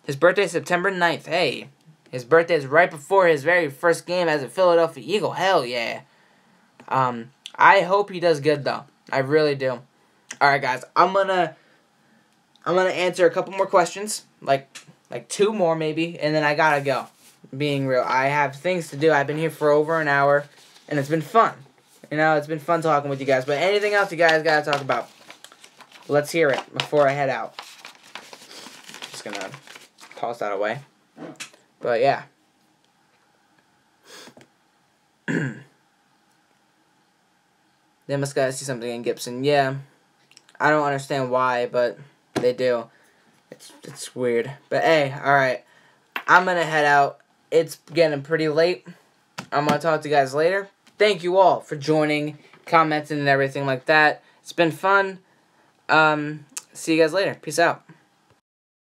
His birthday is September 9th. Hey, his birthday is right before his very first game as a Philadelphia Eagle. Hell yeah. I hope he does good though. I really do. All right, guys. I'm gonna answer a couple more questions, like 2 more maybe, and then I gotta go. Being real, I have things to do. I've been here for over an hour, and it's been fun. You know, it's been fun talking with you guys. But anything else you guys gotta talk about? Let's hear it before I head out. Just gonna toss that away. But yeah. They must gotta see something in Gibson. Yeah. I don't understand why, but they do. It's weird. But hey, alright. I'm gonna head out. It's getting pretty late. I'm gonna talk to you guys later. Thank you all for joining, commenting, and everything like that. It's been fun. See you guys later. Peace out.